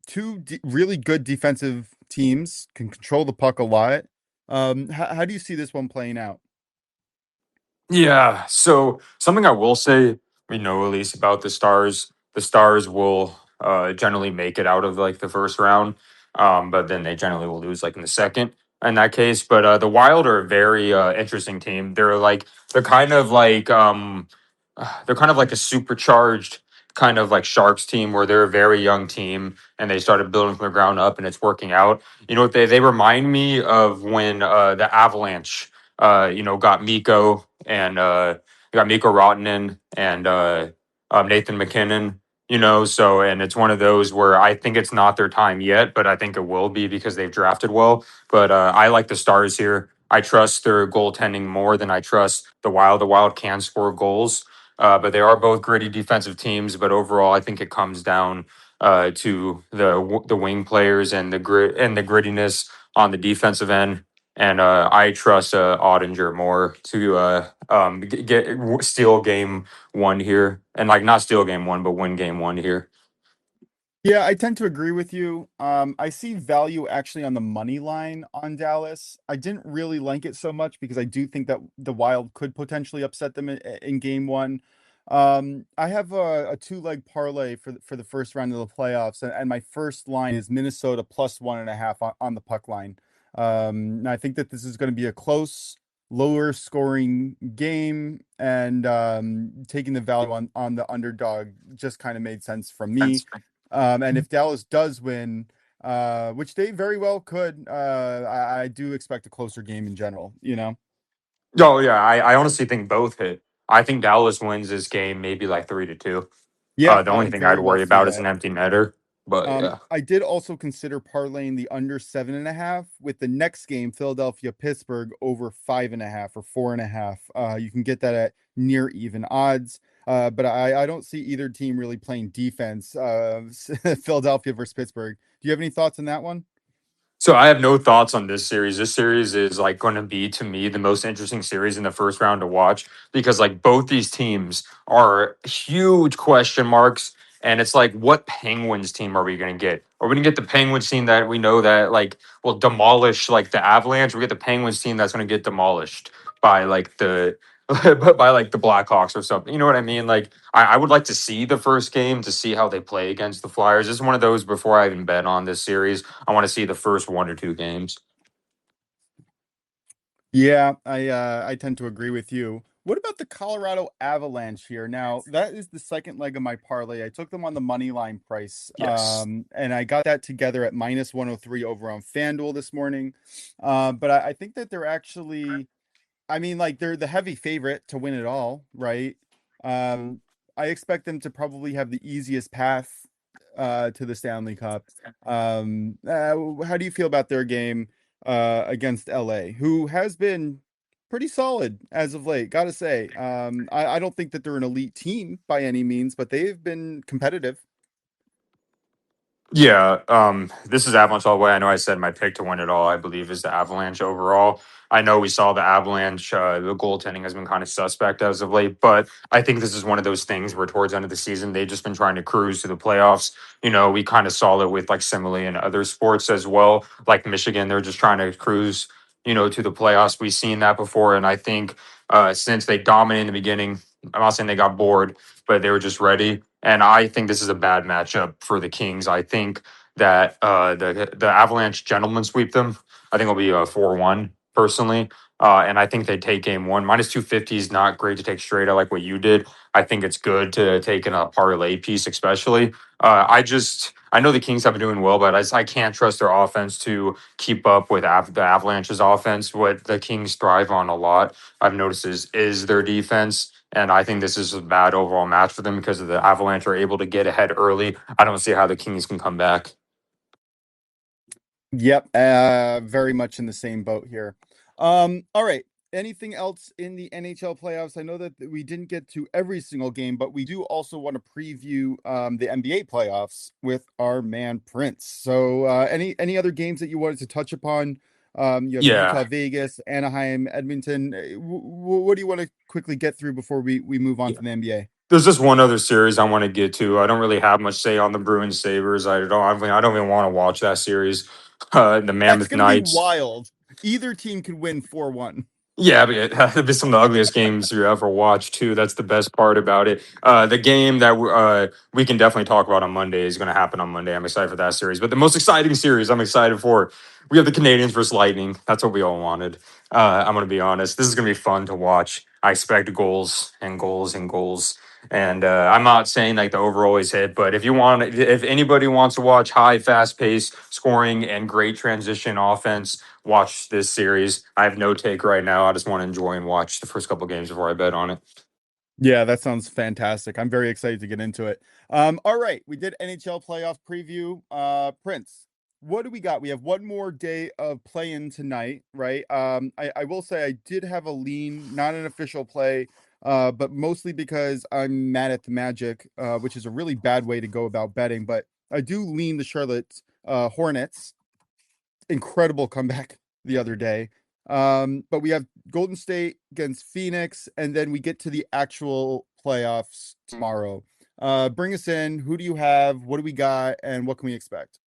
Two really good defensive teams can control the puck a lot. How do you see this one playing out?
Yeah. So something I will say, we know at least about the Stars. The Stars will generally make it out of like the first round, but then they generally will lose like in the second in that case. But the Wild are a very interesting team. They're kind of like a supercharged kind of like Sharks team where they're a very young team and they started building from the ground up and it's working out. You know what they remind me of when the Avalanche got Miko and got Miko Rottinen and Nathan McKinnon. So and it's one of those where I think it's not their time yet, but I think it will be because they've drafted well. But I like the Stars here. I trust their goaltending more than I trust the Wild. The Wild can score goals, but they are both gritty defensive teams. But overall, I think it comes down to the wing players and the grit and the grittiness on the defensive end. And I trust Ottinger more to steal game one here, and like not steal game one, but win game one here.
Yeah, I tend to agree with you. I see value actually on the money line on Dallas. I didn't really like it so much because I do think that the Wild could potentially upset them in game one. I have a 2-leg parlay for the first round of the playoffs, and my first line is Minnesota plus 1.5 on the puck line. And I think that this is going to be a close lower scoring game, and taking the value on the underdog just kind of made sense from me. And if Dallas does win, which they very well could, I do expect a closer game in general, you know?
Oh yeah, I honestly think both hit. I think Dallas wins this game maybe like 3-2.
Yeah,
The
I
only
could
thing I'd
very well
worry
see
about is
that.
an empty netter. But yeah.
I did also consider parlaying the under 7.5 with the next game, Philadelphia Pittsburgh, over 5.5 or 4.5. You can get that at near even odds. But I don't see either team really playing defense. Philadelphia versus Pittsburgh. Do you have any thoughts on that one?
So I have no thoughts on this series. This series is like going to be to me the most interesting series in the first round to watch because like both these teams are huge question marks. And it's like, what Penguins team are we going to get? Are we going to get the Penguins team that we know that like will demolish like the Avalanche? We get the Penguins team that's going to get demolished by like the by like the Blackhawks or something. You know what I mean? Like I would like to see the first game to see how they play against the Flyers. This is one of those before I even bet on this series. I want to see the first 1 or 2 games.
Yeah, I tend to agree with you. What about the Colorado Avalanche here? Now, that is the second leg of my parlay. I took them on the money line price.
Yes.
And I got that together at minus 103 over on FanDuel this morning. But I think that they're actually, I mean, like they're the heavy favorite to win it all, right? Um, I expect them to probably have the easiest path to the Stanley Cup. How do you feel about their game against LA, who has been pretty solid as of late? Gotta say, I don't think that they're an elite team by any means, but they've been competitive.
Yeah, this is Avalanche all the way. I know I said my pick to win it all, I believe, is the Avalanche overall. I know we saw the Avalanche, the goaltending has been kind of suspect as of late, but I think this is one of those things where towards the end of the season, they've just been trying to cruise to the playoffs. You know, we kind of saw it with like Simile and other sports as well. Like Michigan, they're just trying to cruise, you know, to the playoffs. We've seen that before. And I think since they dominated in the beginning, I'm not saying they got bored, but they were just ready. And I think this is a bad matchup for the Kings. I think that the Avalanche gentlemen sweep them. I think it'll be a 4-1 personally. And I think they take game one. Minus 250 is not great to take straight. I like what you did. I think it's good to take in a parlay piece, especially. I know the Kings have been doing well, but I can't trust their offense to keep up with the Avalanche's offense. What the Kings thrive on a lot, I've noticed, is their defense. And I think this is a bad overall match for them because of the Avalanche are able to get ahead early. I don't see how the Kings can come back.
Yep, very much in the same boat here. All right. Anything else in the NHL playoffs? I know that we didn't get to every single game, but we do also want to preview the NBA playoffs with our man Prince. So, any other games that you wanted to touch upon? You have
Yeah.
Utah, Vegas, Anaheim, Edmonton. What do you want to quickly get through before we move on to the NBA?
There's just one other series I want to get to. I don't really have much say on the Bruins Sabres. I don't even want to watch that series. The
That's
Mammoth
going to be
Knights.
wild. Either team could win 4-1.
Yeah, but it'd be some of the ugliest games you ever watched too. That's the best part about it. The game that we can definitely talk about on Monday is going to happen on Monday. I'm excited for that series. But the most exciting series I'm excited for, we have the Canadians versus Lightning. That's what we all wanted. I'm going to be honest. This is going to be fun to watch. I expect goals and goals and goals. And I'm not saying like the over always hit, but if anybody wants to watch high, fast pace scoring and great transition offense, watch this series. I have no take right now. I just want to enjoy and watch the first couple games before I bet on it.
Yeah, that sounds fantastic. I'm very excited to get into it. All right, we did NHL playoff preview. Prince, what do we got? We have one more day of play-in tonight, right? I will say I did have a lean, not an official play, but mostly because I'm mad at the Magic, which is a really bad way to go about betting. But I do lean the Charlotte Hornets. Incredible comeback the other day. But we have Golden State against Phoenix, and then we get to the actual playoffs tomorrow. Bring us in. Who do you have? What do we got? And what can we expect?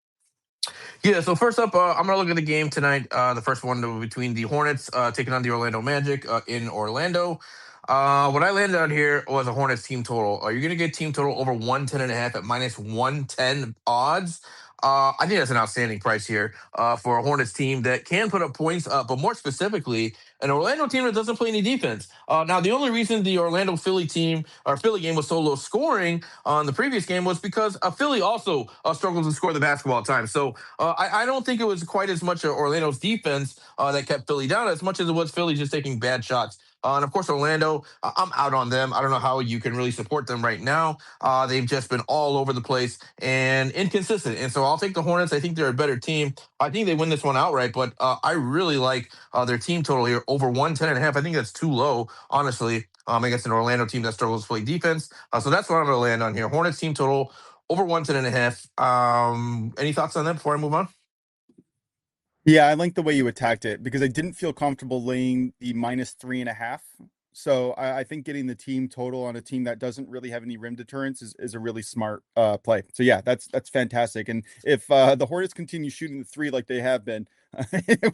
Yeah, so first up, I'm going to look at the game tonight. The first one between the Hornets taking on the Orlando Magic in Orlando. What I landed on here was a Hornets team total. Are you going to get team total over 110.5 at minus 110 odds? I think that's an outstanding price here for a Hornets team that can put up points, but more specifically, an Orlando team that doesn't play any defense. Now, the only reason the Orlando Philly team or Philly game was so low scoring on the previous game was because Philly also struggles to score the basketball at times. So I don't think it was quite as much Orlando's defense that kept Philly down as much as it was Philly just taking bad shots. And of course, Orlando, I'm out on them. I don't know how you can really support them right now. They've just been all over the place and inconsistent. And so I'll take the Hornets. I think they're a better team. I think they win this one outright, but I really like their team total here over 110.5. I think that's too low, honestly, against an Orlando team that struggles to play defense. So that's what I'm going to land on here. Hornets team total over 110.5. Any thoughts on that before I move on?
Yeah, I like the way you attacked it because I didn't feel comfortable laying the -3.5. So I think getting the team total on a team that doesn't really have any rim deterrence is a really smart play. So yeah, that's fantastic. And if the Hornets continue shooting the three like they have been,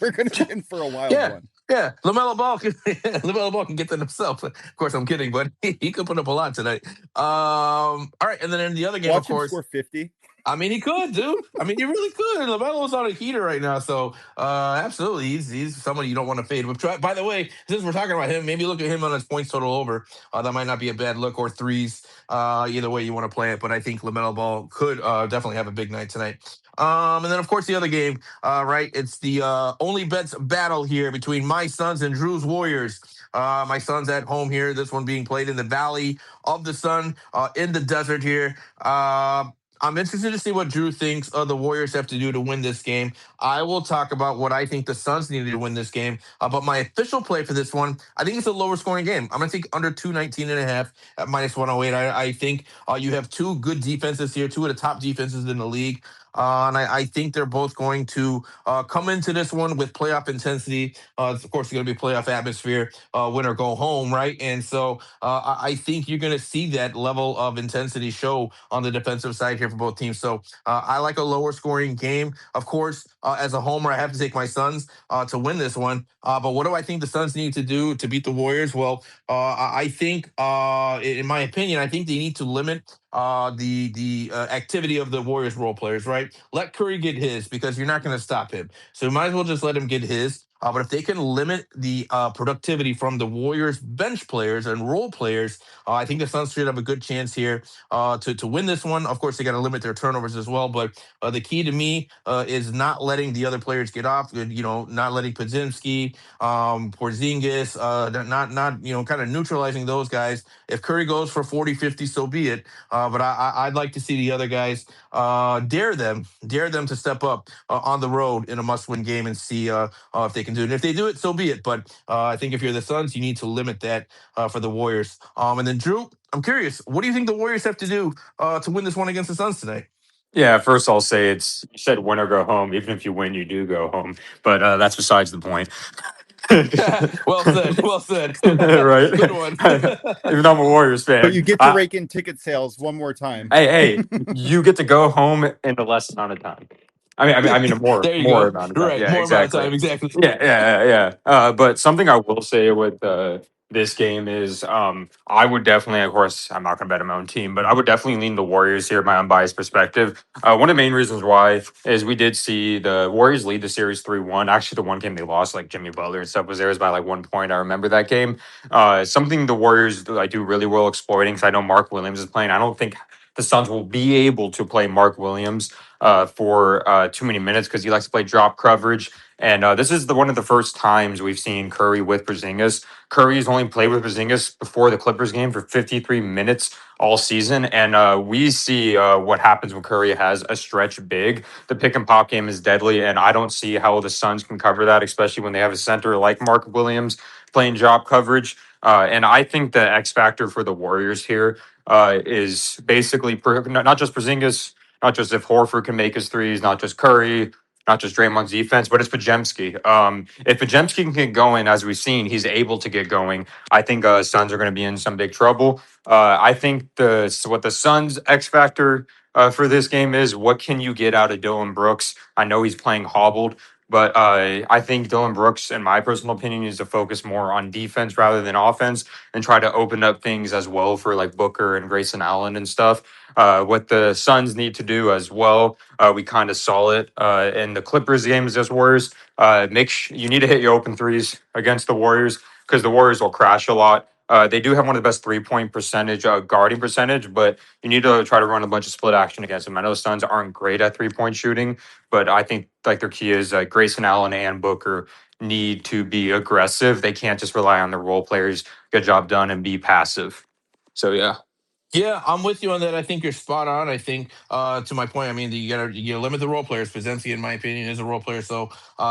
we're going to be in for a wild one.
Yeah, LaMelo Ball can get that himself. Of course, I'm kidding, but he could put up a lot tonight. All right, and then in the other game,
Watch
of course,
him score 50.
I mean, he could, dude. I mean, he really could. LaMelo's on a heater right now, so absolutely, he's somebody you don't want to fade. But by the way, since we're talking about him, maybe look at him on his points total over. That might not be a bad look, or threes. Either way you want to play it, but I think LaMelo Ball could definitely have a big night tonight. And then, of course, the other game, right? It's the OnlyBets battle here between my Suns and Drew's Warriors. My Suns at home here. This one being played in the Valley of the Sun, in the desert here. I'm interested to see what Drew thinks the Warriors have to do to win this game. I will talk about what I think the Suns need to win this game. But my official play for this one, I think it's a lower scoring game. I'm going to take under 219.5 at -108. I think you have two good defenses here, two of the top defenses in the league. And I think they're both going to come into this one with playoff intensity. Of course, it's going to be playoff atmosphere, win or go home, right? And so I think you're going to see that level of intensity show on the defensive side here for both teams. So I like a lower scoring game. Of course, as a homer, I have to take my Suns to win this one. But what do I think the Suns need to do to beat the Warriors? Well, I think, in my opinion, I think they need to limit the activity of the Warriors role players, right? Let Curry get his because you're not going to stop him. So you might as well just let him get his. But if they can limit the productivity from the Warriors bench players and role players, I think the Suns should have a good chance here to win this one. Of course, they got to limit their turnovers as well. But the key to me is not letting the other players get off. Not letting Podziemski, Porzingis, not kind of neutralizing those guys. If Curry goes for 40, 50, so be it. But I'd like to see the other guys dare them to step up on the road in a must-win game and see if they can do it. And if they do it, so be it. But I think if you're the Suns, you need to limit that for the Warriors. And then, Drew, I'm curious, what do you think the Warriors have to do to win this one against the Suns today?
Yeah, first I'll say you said win or go home. Even if you win, you do go home. But that's besides the point.
Well said.
Right.
Good one.
Even though I'm a Warriors fan.
But you get to rake in ticket sales one more time.
Hey, you get to go home in a less amount of time. I mean, a more
there you
more
go.
amount of time.
Right,
Yeah,
more
exactly.
amount of time, exactly.
Yeah. But something I will say with this game is, I would definitely, of course, I'm not going to bet on my own team, but I would definitely lean the Warriors here, my unbiased perspective. One of the main reasons why is we did see the Warriors lead the series 3-1. Actually, the one game they lost, like Jimmy Butler and stuff, was theirs by like 1 point. I remember that game. Something the Warriors do really well exploiting, because I know Mark Williams is playing. I don't think the Suns will be able to play Mark Williams for too many minutes because he likes to play drop coverage. And this is one of the first times we've seen Curry with Porzingis. Curry's only played with Porzingis before the Clippers game for 53 minutes all season. And we see what happens when Curry has a stretch big. The pick and pop game is deadly, and I don't see how the Suns can cover that, especially when they have a center like Mark Williams playing drop coverage. And I think the X factor for the Warriors here is basically not just Porzingis, not just if Horford can make his threes, not just Curry, not just Draymond's defense, but it's Podziemski. If Podziemski can get going, as we've seen, he's able to get going. I think Suns are going to be in some big trouble. I think what the Suns' X factor for this game is, what can you get out of Dylan Brooks? I know he's playing hobbled, But I think Dylan Brooks, in my personal opinion, needs to focus more on defense rather than offense and try to open up things as well for like Booker and Grayson Allen and stuff. What the Suns need to do as well, we kind of saw it in the Clippers games against Warriors. You need to hit your open threes against the Warriors because the Warriors will crash a lot. They do have one of the best 3-point percentage, guarding percentage, but you need to try to run a bunch of split action against them. I know the Suns aren't great at 3-point shooting, but I think like their key is Grayson Allen and Booker need to be aggressive. They can't just rely on their role players, get job done, and be passive. So yeah.
Yeah, I'm with you on that. I think you're spot on. I think, to my point, I mean, you gotta limit the role players. Pozenski, in my opinion, is a role player, so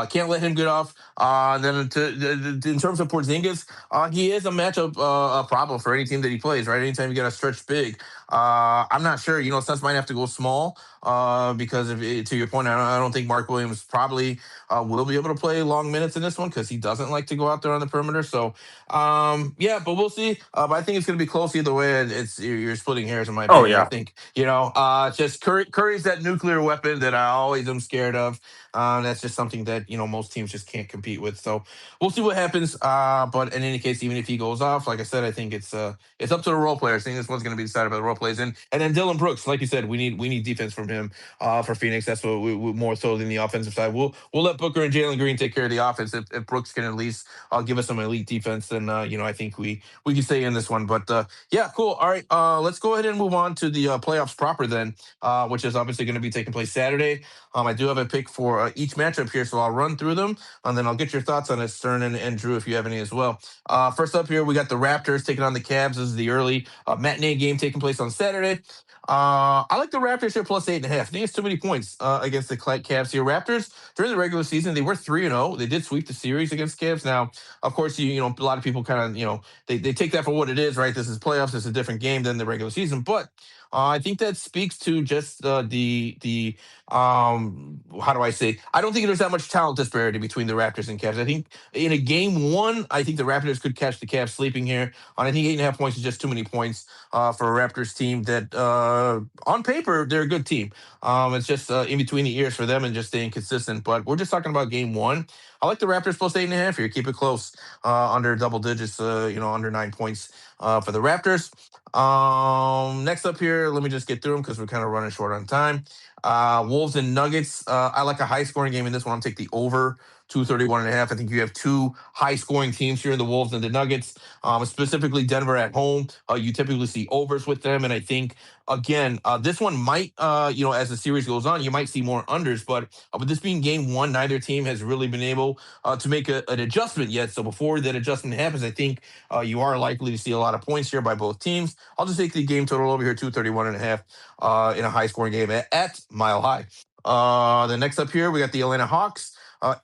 can't let him get off. Then in terms of Porzingis, he is a matchup a problem for any team that he plays. Right, anytime you get a stretch big, I'm not sure. Suns might have to go small because to your point, I don't think Mark Williams probably will be able to play long minutes in this one because he doesn't like to go out there on the perimeter. So yeah, but we'll see. But I think it's going to be close either way. It's you're splitting hairs, in my
Oh
opinion. I
yeah.
think just Curry's that nuclear weapon that I always am scared of. That's just something that most teams just can't compete with. So we'll see what happens. But in any case, even if he goes off, like I said, I think it's up to the role players. I think this one's going to be decided by the role players. And then Dylan Brooks, like you said, we need defense from him for Phoenix. That's what we more so than the offensive side. We'll let Booker and Jalen Green take care of the offense. If Brooks can at least give us some elite defense, then I think we can stay in this one. But yeah, cool. All right, let's go ahead and move on to the playoffs proper then, which is obviously going to be taking place Saturday. I do have a pick for each matchup here, so I'll run through them and then I'll get your thoughts on it, Stern and Drew, if you have any as well. First up here, we got the Raptors taking on the Cavs. This is the early matinee game taking place on Saturday. I like the Raptors here plus 8.5. I think it's too many points against the Cavs here. Raptors during the regular season they were 3-0. They did sweep the series against Cavs. Now, of course, a lot of people kind of they take that for what it is, right? This is playoffs. It's a different game than the regular season, but I think that speaks to just the how do I say? I don't think there's that much talent disparity between the Raptors and Cavs. I think in a game one, I think the Raptors could catch the Cavs sleeping here. And I think 8.5 points is just too many points for a Raptors team that on paper they're a good team. It's just in between the ears for them and just staying consistent. But we're just talking about game one. I like the Raptors plus 8.5 here. Keep it close, under double digits. Under 9 points for the Raptors. Next up here, let me just get through them because we're kind of running short on time. Wolves and Nuggets. I like a high scoring game in this one. I'm take the over 231.5. I think you have two high scoring teams here in the Wolves and the Nuggets. Specifically Denver at home. You typically see overs with them, and I think again, this one might, as the series goes on, you might see more unders. But with this being game one, neither team has really been able to make an adjustment yet. So before that adjustment happens, I think you are likely to see a lot of points here by both teams. I'll just take the game total over here, 231.5, in a high scoring game at Mile High. The next up here, we got the Atlanta Hawks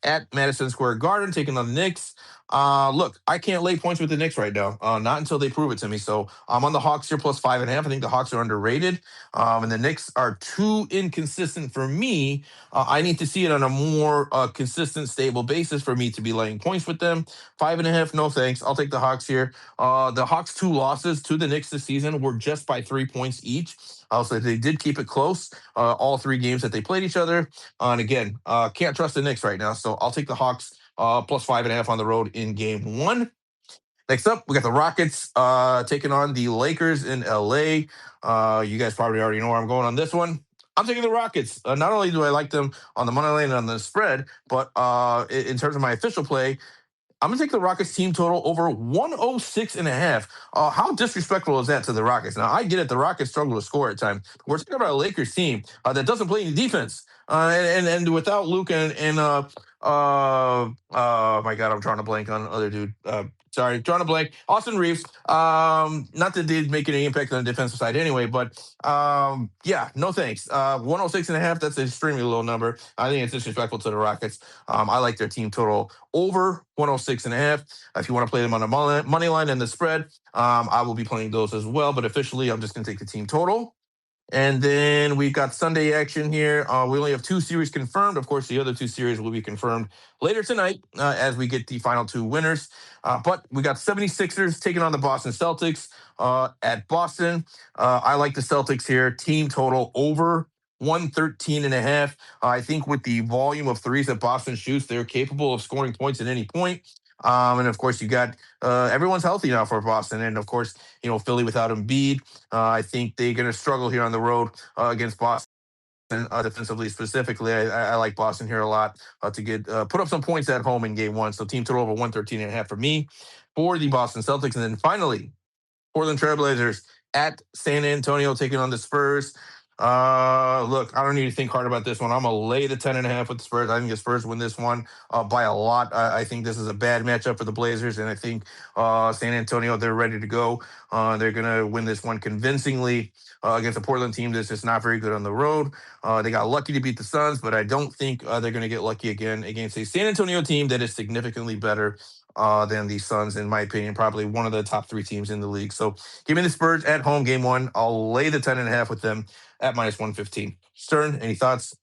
at Madison Square Garden taking on the Knicks. Look, I can't lay points with the Knicks right now. Not until they prove it to me. So I'm on the Hawks here plus 5.5. I think the Hawks are underrated. And the Knicks are too inconsistent for me. I need to see it on a more consistent, stable basis for me to be laying points with them. 5.5, no thanks. I'll take the Hawks here. The Hawks' 2 losses to the Knicks this season were just by 3 points each. So they did keep it close all 3 games that they played each other. And again, can't trust the Knicks right now. So I'll take the Hawks plus 5.5 on the road in game one. Next up, we got the Rockets taking on the Lakers in LA. You guys probably already know where I'm going on this one. I'm taking the Rockets. Not only do I like them on the money line and on the spread, but in terms of my official play, I'm going to take the Rockets team total over 106.5. How disrespectful is that to the Rockets? Now, I get it. The Rockets struggle to score at times. We're talking about a Lakers team that doesn't play any defense. And without Luke and my God, I'm drawing a blank on other dude. Sorry, drawing a blank. Austin Reeves. Not that they'd make any impact on the defensive side anyway, but yeah, no thanks. 106.5, that's an extremely low number. I think it's disrespectful to the Rockets. I like their team total over 106.5. If you want to play them on the money line and the spread, I will be playing those as well. But officially, I'm just going to take the team total. And then we've got Sunday action here. We only have 2 series confirmed. Of course, the other 2 series will be confirmed later tonight as we get the final 2 winners. But we got 76ers taking on the Boston Celtics at Boston. I like the Celtics here. Team total over 113.5. I think with the volume of threes that Boston shoots, they're capable of scoring points at any point. And of course, you got everyone's healthy now for Boston, and of course, Philly without Embiid. I think they're going to struggle here on the road against Boston. Defensively, specifically, I like Boston here a lot to get put up some points at home in game one. So team total over 113.5 for me for the Boston Celtics. And then finally, Portland Trailblazers at San Antonio taking on the Spurs. Look, I don't need to think hard about this one. I'm going to lay the 10.5 with the Spurs. I think the Spurs win this one by a lot. I think this is a bad matchup for the Blazers, and I think San Antonio, they're ready to go. They're going to win this one convincingly against a Portland team that's just not very good on the road. They got lucky to beat the Suns, but I don't think they're going to get lucky again against a San Antonio team that is significantly better than the Suns, in my opinion, probably one of the top 3 teams in the league. So give me the Spurs at home, game one. I'll lay the 10.5 with them at minus 115. Stern, any thoughts?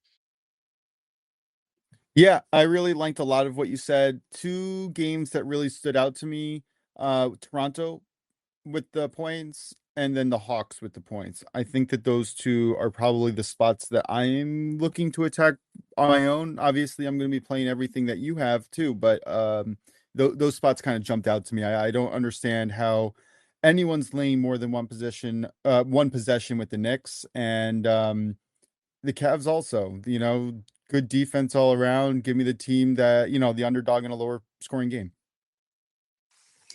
Yeah, I really liked a lot of what you said. 2 games that really stood out to me, Toronto with the points and then the Hawks with the points. I think that those 2 are probably the spots that I'm looking to attack on my own. Obviously, I'm going to be playing everything that you have too, but those spots kind of jumped out to me. I don't understand how anyone's laying more than one possession with the Knicks, and the Cavs also. Good defense all around. Give me the team that the underdog in a lower scoring game.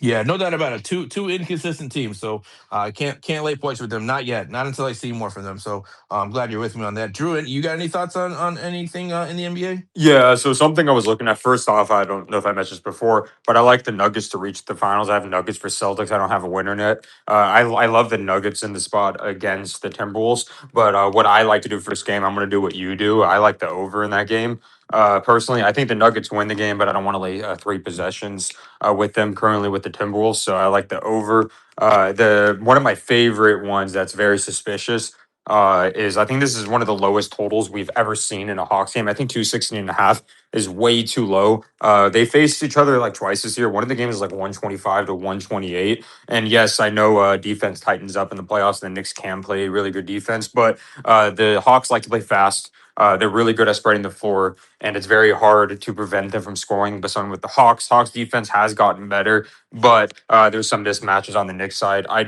Yeah, no doubt about it. Two inconsistent teams, so I can't lay points with them. Not yet. Not until I see more from them. So I'm glad you're with me on that. Drew, you got any thoughts on anything in the NBA?
Yeah, so something I was looking at first off, I don't know if I mentioned this before, but I like the Nuggets to reach the finals. I have Nuggets for Celtics. I don't have a winner net. I love the Nuggets in the spot against the Timberwolves, but what I like to do first game, I'm going to do what you do. I like the over in that game. Personally, I think the Nuggets win the game, but I don't want to lay 3 possessions with them currently with the Timberwolves. So I like the over. The one of my favorite ones that's very suspicious is I think this is one of the lowest totals we've ever seen in a Hawks game. I think 216.5 is way too low. They faced each other like twice this year. One of the games is like 125 to 128. And yes, I know defense tightens up in the playoffs. And the Knicks can play really good defense, but the Hawks like to play fast. They're really good at spreading the floor, and it's very hard to prevent them from scoring. But something with the Hawks defense has gotten better, but there's some mismatches on the Knicks side. I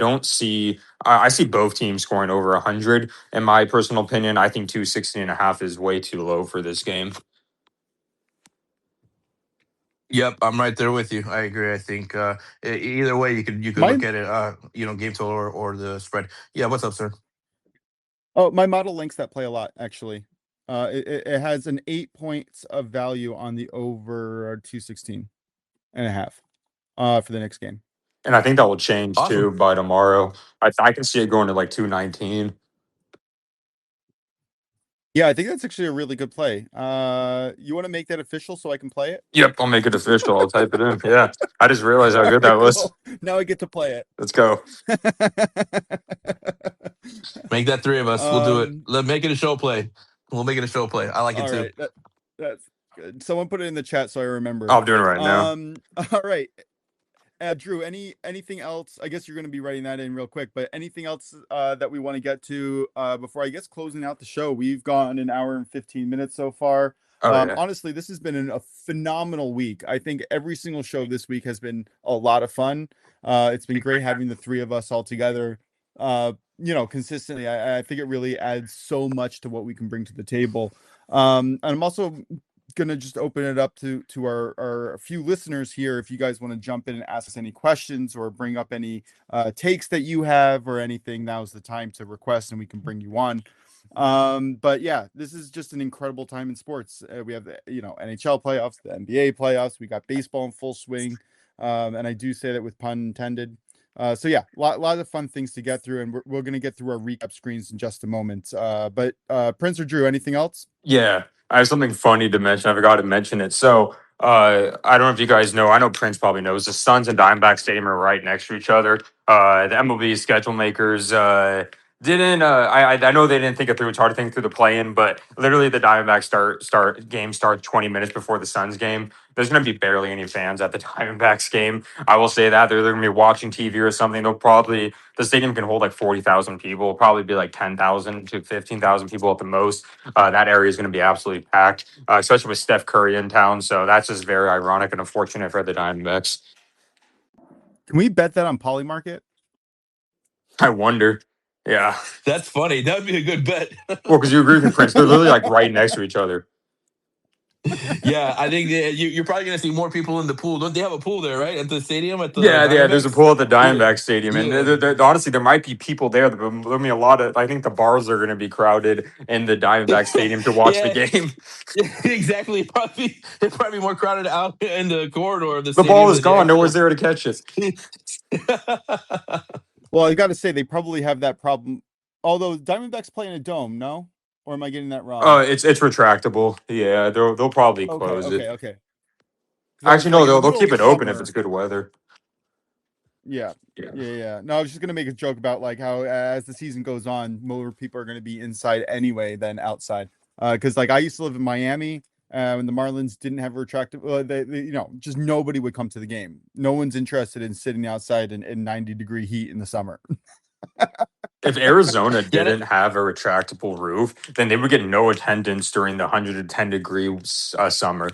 see both teams scoring over 100. In my personal opinion, I think 216.5 is way too low for this game.
Yep, I'm right there with you. I agree. I think either way, you could look at it, game total or the spread. Yeah, what's up, sir?
Oh, my model links that play a lot, actually. It has an 8 points of value on the over 216.5 for the next game.
And I think that will change
Awesome.
too by tomorrow. I can see it going to like 219.
Yeah, I think that's actually a really good play. You want to make that official so I can play it?
Yep, I'll make it official. I'll type it in. Yeah, I just realized how good that was.
Cool. Now I get to play it.
Let's go.
Make that 3 of us. We'll do it. Let's make it a show play. We'll make it a show play. I like it too.
Right. That's good. Someone put it in the chat so I remember.
I'm doing it right now.
All right. Drew, anything else? I guess you're going to be writing that in real quick, but anything else that we want to get to before I guess closing out the show? We've gone an hour and 15 minutes so far. Yeah. Honestly, this has been a phenomenal week. I think every single show this week has been a lot of fun. It's been great having the 3 of us all together. Consistently. I think it really adds so much to what we can bring to the table. And I'm also gonna just open it up to our few listeners here. If you guys want to jump in and ask us any questions or bring up any takes that you have or anything, now's the time to request and we can bring you on. But yeah, this is just an incredible time in sports. We have the NHL playoffs, the NBA playoffs, we got baseball in full swing, and I do say that with pun intended. So yeah, a lot of fun things to get through, and we're going to get through our recap screens in just a moment. But Prince or Drew, anything else?
Yeah, I have something funny to mention. I forgot to mention it. So I don't know if you guys know. I know Prince probably knows. The Suns and Diamondback Stadium are right next to each other. The MLB schedule makers Didn't I know they didn't think it through. It's hard to think through the play-in, but literally the Diamondbacks game starts 20 minutes before the Suns game. There's going to be barely any fans at the Diamondbacks game. I will say that they're going to be watching TV or something. The stadium can hold like 40,000 people. It'll probably be like 10,000 to 15,000 people at the most. That area is going to be absolutely packed, especially with Steph Curry in town. So that's just very ironic and unfortunate for the Diamondbacks.
Can we bet that on Polymarket?
I wonder. Yeah.
That's funny. That would be a good bet.
Well, because you agree with me, Prince. They're literally like right next to each other.
Yeah, I think you're probably going to see more people in the pool. Don't they have a pool there, right? At the stadium? At the
Yeah, there's a
Diamondbacks?
pool at the Diamondback Stadium, and
Yeah.
honestly, there might be people there. There'll be a lot of. I think the bars are going to be crowded in the Diamondback Stadium to watch the
Yeah.
game.
Exactly. It's probably more crowded out in the corridor of the
The
stadium
ball is
than the
gone. No one's
actual.
there to catch it.
Well, I got to say they probably have that problem. Although Diamondbacks play in a dome, no? Or am I getting that wrong?
It's retractable. Yeah, they'll probably
Okay,
close it.
okay. 'Cause I was
Actually, no,
like, in the
they'll
middle
keep
of
it
the
open if
summer-
it's good weather.
Yeah.
Yeah.
Yeah. No, I was just gonna make a joke about like how as the season goes on, more people are gonna be inside anyway than outside. Because like I used to live in Miami, when the Marlins didn't have a retractable, just nobody would come to the game. No one's interested in sitting outside in 90-degree heat in the summer.
If Arizona
Yeah,
didn't have a retractable roof, then they would get no attendance during the 110-degree summer.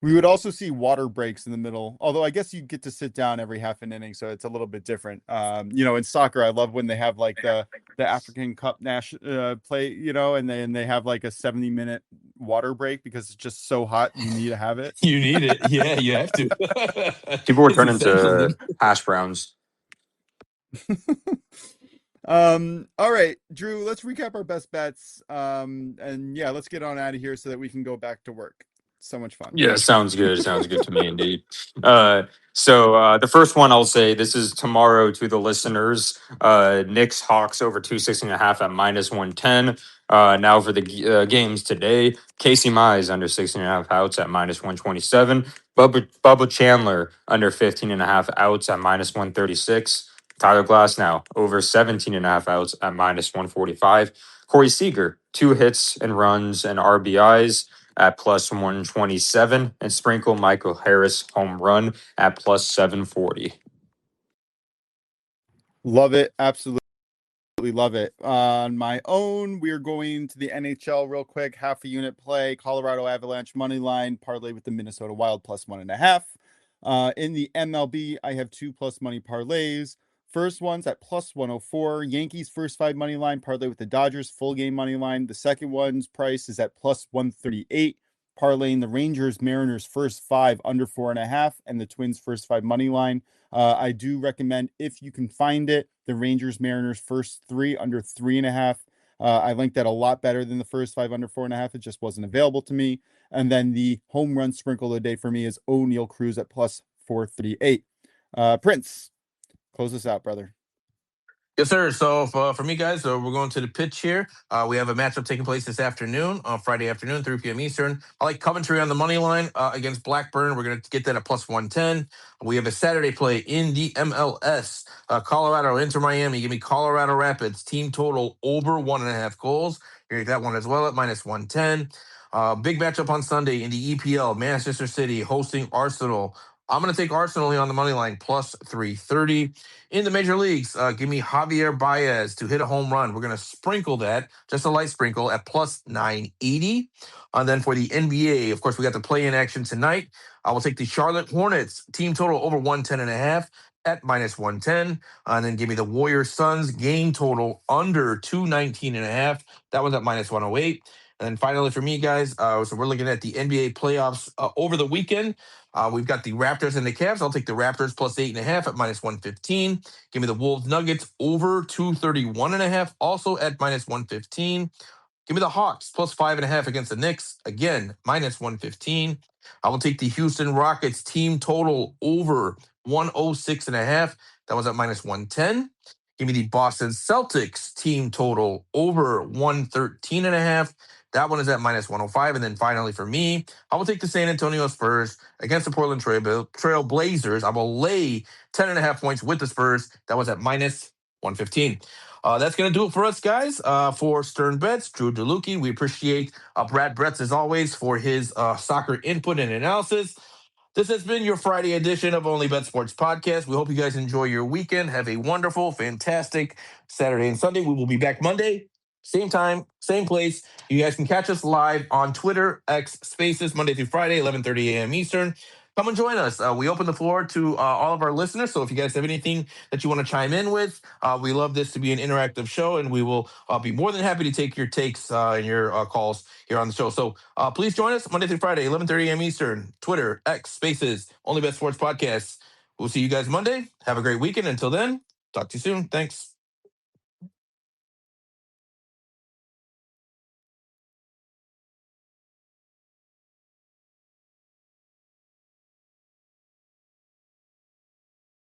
We would also see water breaks in the middle, although I guess you get to sit down every half an inning, so it's a little bit different. In soccer, I love when they have like the African Cup play, and then they have like a 70-minute water break because it's just so hot you need to have it.
you need it. Yeah, you have to.
People would
It's
turn
essential,
into
dude.
hash browns.
All right, Drew, let's recap our best bets. And yeah, let's get on out of here so that we can go back to work. So much fun.
Yeah, sounds good. Sounds good to me indeed. So the first one I'll say this is tomorrow to the listeners. Knicks Hawks over 216.5 at -110. Now for the games today, Casey Mize under 16.5 outs at -127. Bubba Chandler under 15.5 outs at -136. Tyler Glass now over 17.5 outs at -145. Corey Seager, 2 hits and runs and RBIs at +127, and sprinkle Michael Harris home run at +740.
Love it. Absolutely love it. On my own, we are going to the NHL real quick. Half a unit play. Colorado Avalanche money line. Parlay with the Minnesota Wild +1.5. In the MLB, I have 2 plus money parlays. First one's at +104. Yankees first 5 money line. Parlay with the Dodgers full game money line. The second one's price is at +138. Parlaying the Rangers Mariners first 5 under 4.5 and the Twins first 5 money line. I do recommend, if you can find it, the Rangers Mariners first 3 under 3.5. I like that a lot better than the first 5 under 4.5. It just wasn't available to me. And then the home run sprinkle of the day for me is O'Neal Cruz at +438. Prince, close us out, brother.
Yes, sir. So for me, guys, we're going to the pitch here. We have a matchup taking place this afternoon, Friday afternoon, 3 p.m. Eastern. I like Coventry on the money line against Blackburn. We're going to get that at +110. We have a Saturday play in the MLS. Colorado into Miami. Give me Colorado Rapids. Team total over 1.5 goals. You get that one as well at -110. Big matchup on Sunday in the EPL. Manchester City hosting Arsenal. I'm going to take Arsenal on the money line +330. In the major leagues, give me Javier Baez to hit a home run. We're going to sprinkle that, just a light sprinkle, at +980. And then for the NBA, of course, we got the play-in action tonight. I will take the Charlotte Hornets team total over 110.5 at -110. And then give me the Warriors Suns game total under 219.5. That one's at -108. And then finally for me, guys, so we're looking at the NBA playoffs over the weekend. We've got the Raptors and the Cavs. I'll take the Raptors +8.5 at -115. Give me the Wolves Nuggets over 231.5, also at -115. Give me the Hawks +5.5 against the Knicks, again -115. I will take the Houston Rockets team total over 106.5. That was at -110. Give me the Boston Celtics team total over 113.5. That one is at -105. And then finally for me, I will take the San Antonio Spurs against the Portland Trail Blazers. I will lay 10.5 points with the Spurs. That was at 115. That's going to do it for us, guys. For SternBets, DrewDelucchi, we appreciate Brad Bretz, as always, for his soccer input and analysis. This has been your Friday edition of OnlyBets Sports Podcast. We hope you guys enjoy your weekend. Have a wonderful, fantastic Saturday and Sunday. We will be back Monday, same time, same place. You guys can catch us live on Twitter, X Spaces, Monday through Friday, 11:30 a.m. Eastern. Come and join us. We open the floor to all of our listeners. So if you guys have anything that you want to chime in with, we love this to be an interactive show, and we will be more than happy to take your takes and your calls here on the show. So please join us Monday through Friday, 11:30 a.m. Eastern, Twitter, X Spaces, OnlyBets Sports Podcast. We'll see you guys Monday. Have a great weekend. Until then, talk to you soon. Thanks.